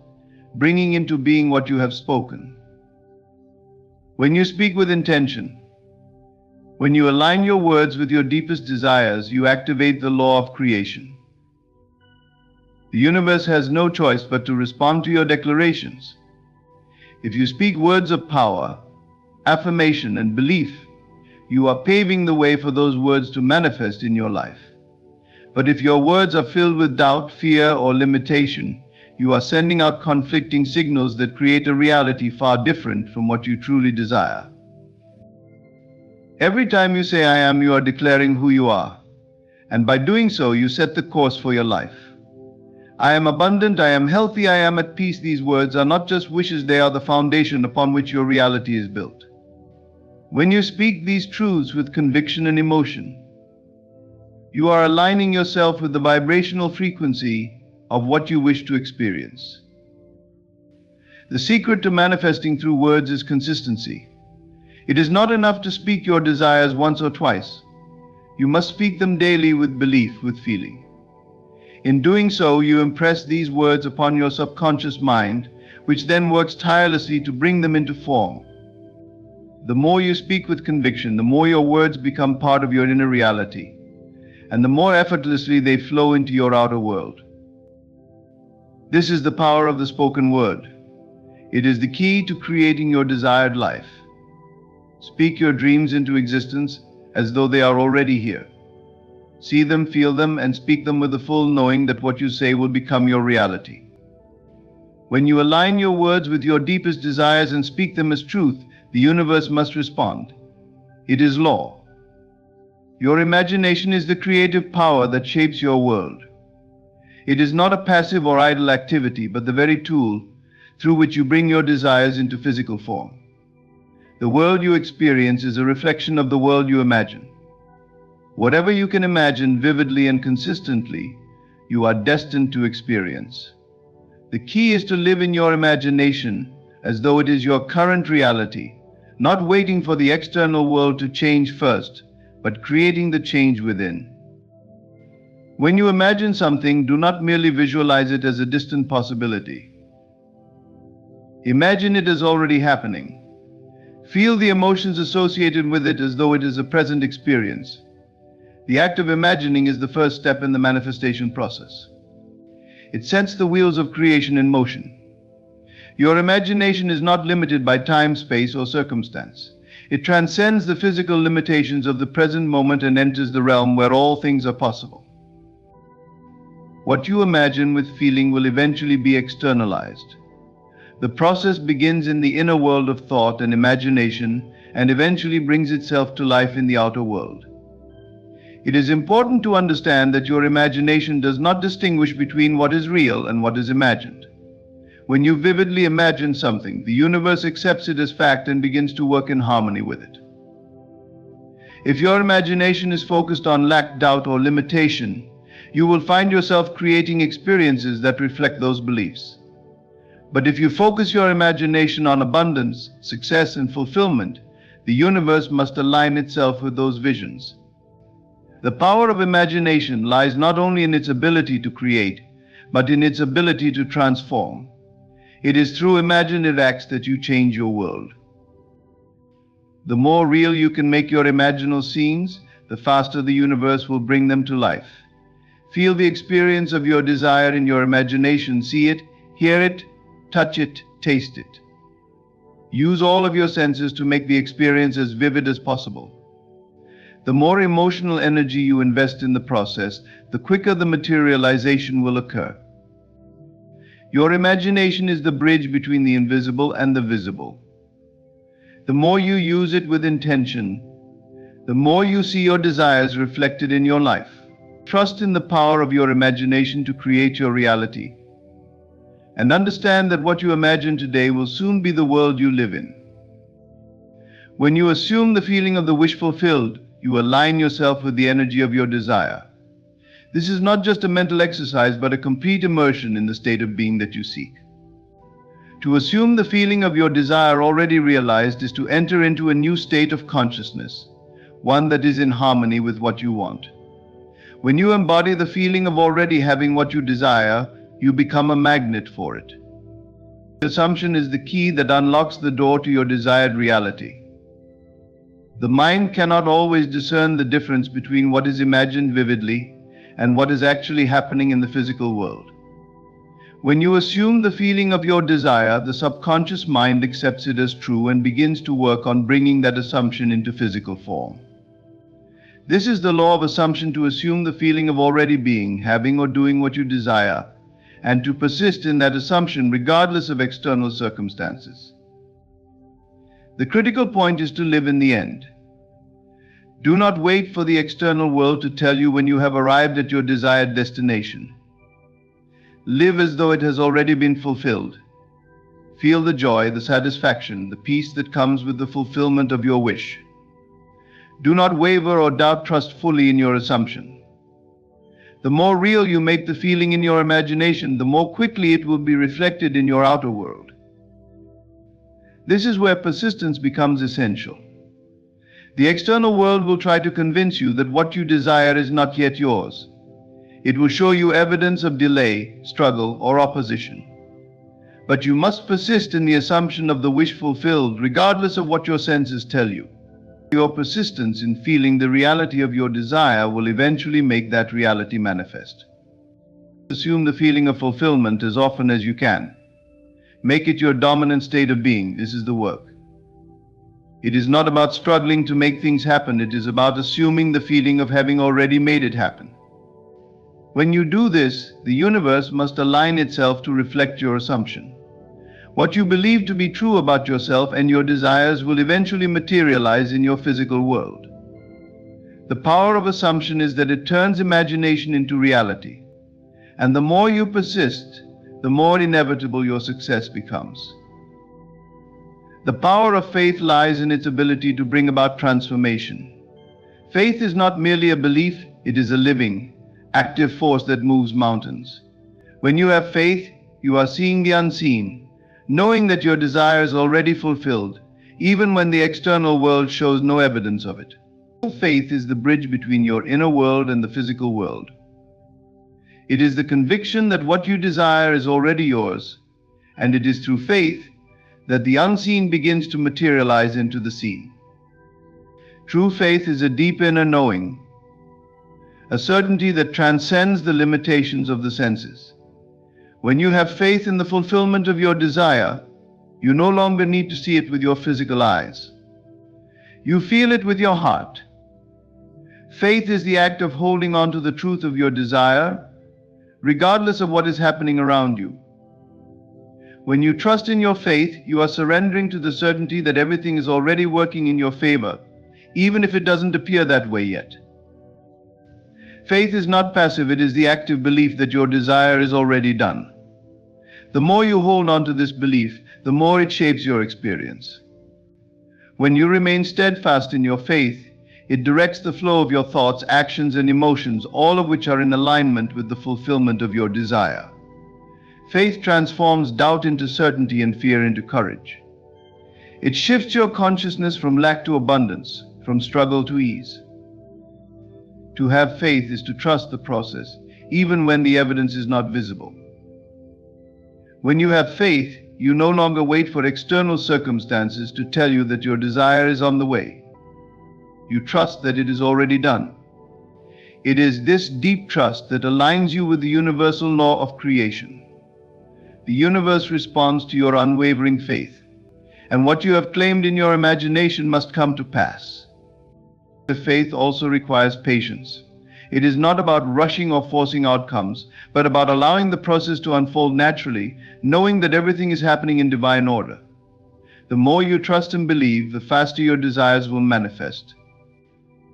bringing into being what you have spoken. When you speak with intention, when you align your words with your deepest desires, you activate the law of creation. The universe has no choice but to respond to your declarations. If you speak words of power, affirmation, and belief, you are paving the way for those words to manifest in your life. But if your words are filled with doubt, fear, or limitation, you are sending out conflicting signals that create a reality far different from what you truly desire. Every time you say "I am," you are declaring who you are, and by doing so, you set the course for your life. I am abundant, I am healthy, I am at peace. These words are not just wishes, they are the foundation upon which your reality is built. When you speak these truths with conviction and emotion, you are aligning yourself with the vibrational frequency of what you wish to experience. The secret to manifesting through words is consistency. It is not enough to speak your desires once or twice. You must speak them daily with belief, with feeling. In doing so, you impress these words upon your subconscious mind, which then works tirelessly to bring them into form. The more you speak with conviction, the more your words become part of your inner reality, and the more effortlessly they flow into your outer world. This is the power of the spoken word. It is the key to creating your desired life. Speak your dreams into existence as though they are already here. See them, feel them, and speak them with the full knowing that what you say will become your reality. When you align your words with your deepest desires and speak them as truth, the universe must respond. It is law. Your imagination is the creative power that shapes your world. It is not a passive or idle activity, but the very tool through which you bring your desires into physical form. The world you experience is a reflection of the world you imagine. Whatever you can imagine vividly and consistently, you are destined to experience. The key is to live in your imagination as though it is your current reality, not waiting for the external world to change first, but creating the change within. When you imagine something, do not merely visualize it as a distant possibility. Imagine it as already happening. Feel the emotions associated with it as though it is a present experience. The act of imagining is the first step in the manifestation process. It sets the wheels of creation in motion. Your imagination is not limited by time, space, or circumstance. It transcends the physical limitations of the present moment and enters the realm where all things are possible. What you imagine with feeling will eventually be externalized. The process begins in the inner world of thought and imagination and eventually brings itself to life in the outer world. It is important to understand that your imagination does not distinguish between what is real and what is imagined. When you vividly imagine something, the universe accepts it as fact and begins to work in harmony with it. If your imagination is focused on lack, doubt, or limitation, you will find yourself creating experiences that reflect those beliefs. But if you focus your imagination on abundance, success, and fulfillment, the universe must align itself with those visions. The power of imagination lies not only in its ability to create, but in its ability to transform. It is through imaginative acts that you change your world. The more real you can make your imaginal scenes, the faster the universe will bring them to life. Feel the experience of your desire in your imagination. See it, hear it, touch it, taste it. Use all of your senses to make the experience as vivid as possible. The more emotional energy you invest in the process, the quicker the materialization will occur. Your imagination is the bridge between the invisible and the visible. The more you use it with intention, the more you see your desires reflected in your life. Trust in the power of your imagination to create your reality. And understand that what you imagine today will soon be the world you live in. When you assume the feeling of the wish fulfilled, you align yourself with the energy of your desire. This is not just a mental exercise, but a complete immersion in the state of being that you seek. To assume the feeling of your desire already realized is to enter into a new state of consciousness, one that is in harmony with what you want. When you embody the feeling of already having what you desire, you become a magnet for it. The assumption is the key that unlocks the door to your desired reality. The mind cannot always discern the difference between what is imagined vividly and what is actually happening in the physical world. When you assume the feeling of your desire, the subconscious mind accepts it as true and begins to work on bringing that assumption into physical form. This is the law of assumption: to assume the feeling of already being, having, or doing what you desire, and to persist in that assumption regardless of external circumstances. The critical point is to live in the end. Do not wait for the external world to tell you when you have arrived at your desired destination. Live as though it has already been fulfilled. Feel the joy, the satisfaction, the peace that comes with the fulfillment of your wish. Do not waver or doubt. Trust fully in your assumption. The more real you make the feeling in your imagination, the more quickly it will be reflected in your outer world. This is where persistence becomes essential. The external world will try to convince you that what you desire is not yet yours. It will show you evidence of delay, struggle, or opposition. But you must persist in the assumption of the wish fulfilled, regardless of what your senses tell you. Your persistence in feeling the reality of your desire will eventually make that reality manifest. Assume the feeling of fulfillment as often as you can. Make it your dominant state of being. This is the work. It is not about struggling to make things happen. It is about assuming the feeling of having already made it happen. When you do this, the universe must align itself to reflect your assumption. What you believe to be true about yourself and your desires will eventually materialize in your physical world. The power of assumption is that it turns imagination into reality. And the more you persist, the more inevitable your success becomes. The power of faith lies in its ability to bring about transformation. Faith is not merely a belief, it is a living, active force that moves mountains. When you have faith, you are seeing the unseen, knowing that your desire is already fulfilled, even when the external world shows no evidence of it. Faith is the bridge between your inner world and the physical world. It is the conviction that what you desire is already yours, and it is through faith that the unseen begins to materialize into the seen. True faith is a deep inner knowing, a certainty that transcends the limitations of the senses. When you have faith in the fulfillment of your desire, you no longer need to see it with your physical eyes. You feel it with your heart. Faith is the act of holding on to the truth of your desire, regardless of what is happening around you. When you trust in your faith, you are surrendering to the certainty that everything is already working in your favor, even if it doesn't appear that way yet. Faith is not passive, it is the active belief that your desire is already done. The more you hold on to this belief, the more it shapes your experience. When you remain steadfast in your faith, it directs the flow of your thoughts, actions, and emotions, all of which are in alignment with the fulfillment of your desire. Faith transforms doubt into certainty and fear into courage. It shifts your consciousness from lack to abundance, from struggle to ease. To have faith is to trust the process, even when the evidence is not visible. When you have faith, you no longer wait for external circumstances to tell you that your desire is on the way. You trust that it is already done. It is this deep trust that aligns you with the universal law of creation. The universe responds to your unwavering faith, and what you have claimed in your imagination must come to pass. The faith also requires patience. It is not about rushing or forcing outcomes, but about allowing the process to unfold naturally, knowing that everything is happening in divine order. The more you trust and believe, the faster your desires will manifest.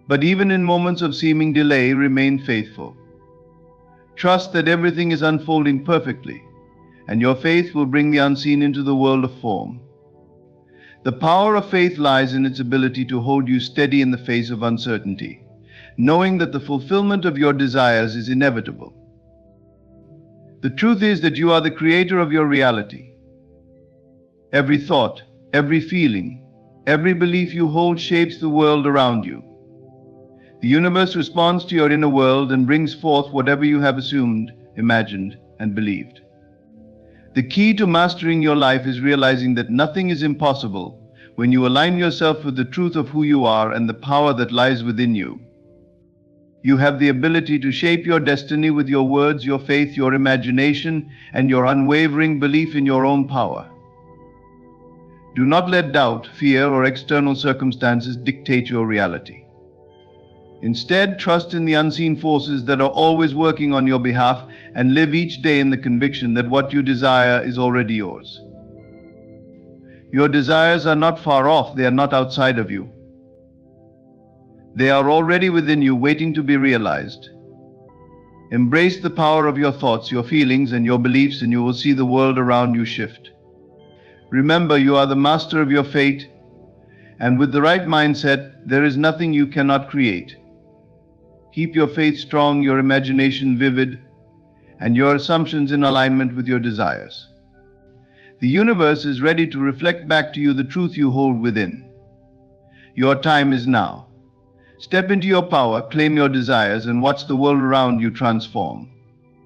But even in moments of seeming delay, remain faithful. Trust that everything is unfolding perfectly, and your faith will bring the unseen into the world of form. The power of faith lies in its ability to hold you steady in the face of uncertainty, knowing that the fulfillment of your desires is inevitable. The truth is that you are the creator of your reality. Every thought, every feeling, every belief you hold shapes the world around you. The universe responds to your inner world and brings forth whatever you have assumed, imagined, and believed. The key to mastering your life is realizing that nothing is impossible when you align yourself with the truth of who you are and the power that lies within you. You have the ability to shape your destiny with your words, your faith, your imagination, and your unwavering belief in your own power. Do not let doubt, fear, or external circumstances dictate your reality. Instead, trust in the unseen forces that are always working on your behalf and live each day in the conviction that what you desire is already yours. Your desires are not far off, they are not outside of you. They are already within you, waiting to be realized. Embrace the power of your thoughts, your feelings, and your beliefs, and you will see the world around you shift. Remember, you are the master of your fate, and with the right mindset, there is nothing you cannot create. Keep your faith strong, your imagination vivid, and your assumptions in alignment with your desires. The universe is ready to reflect back to you the truth you hold within. Your time is now. Step into your power, claim your desires, and watch the world around you transform.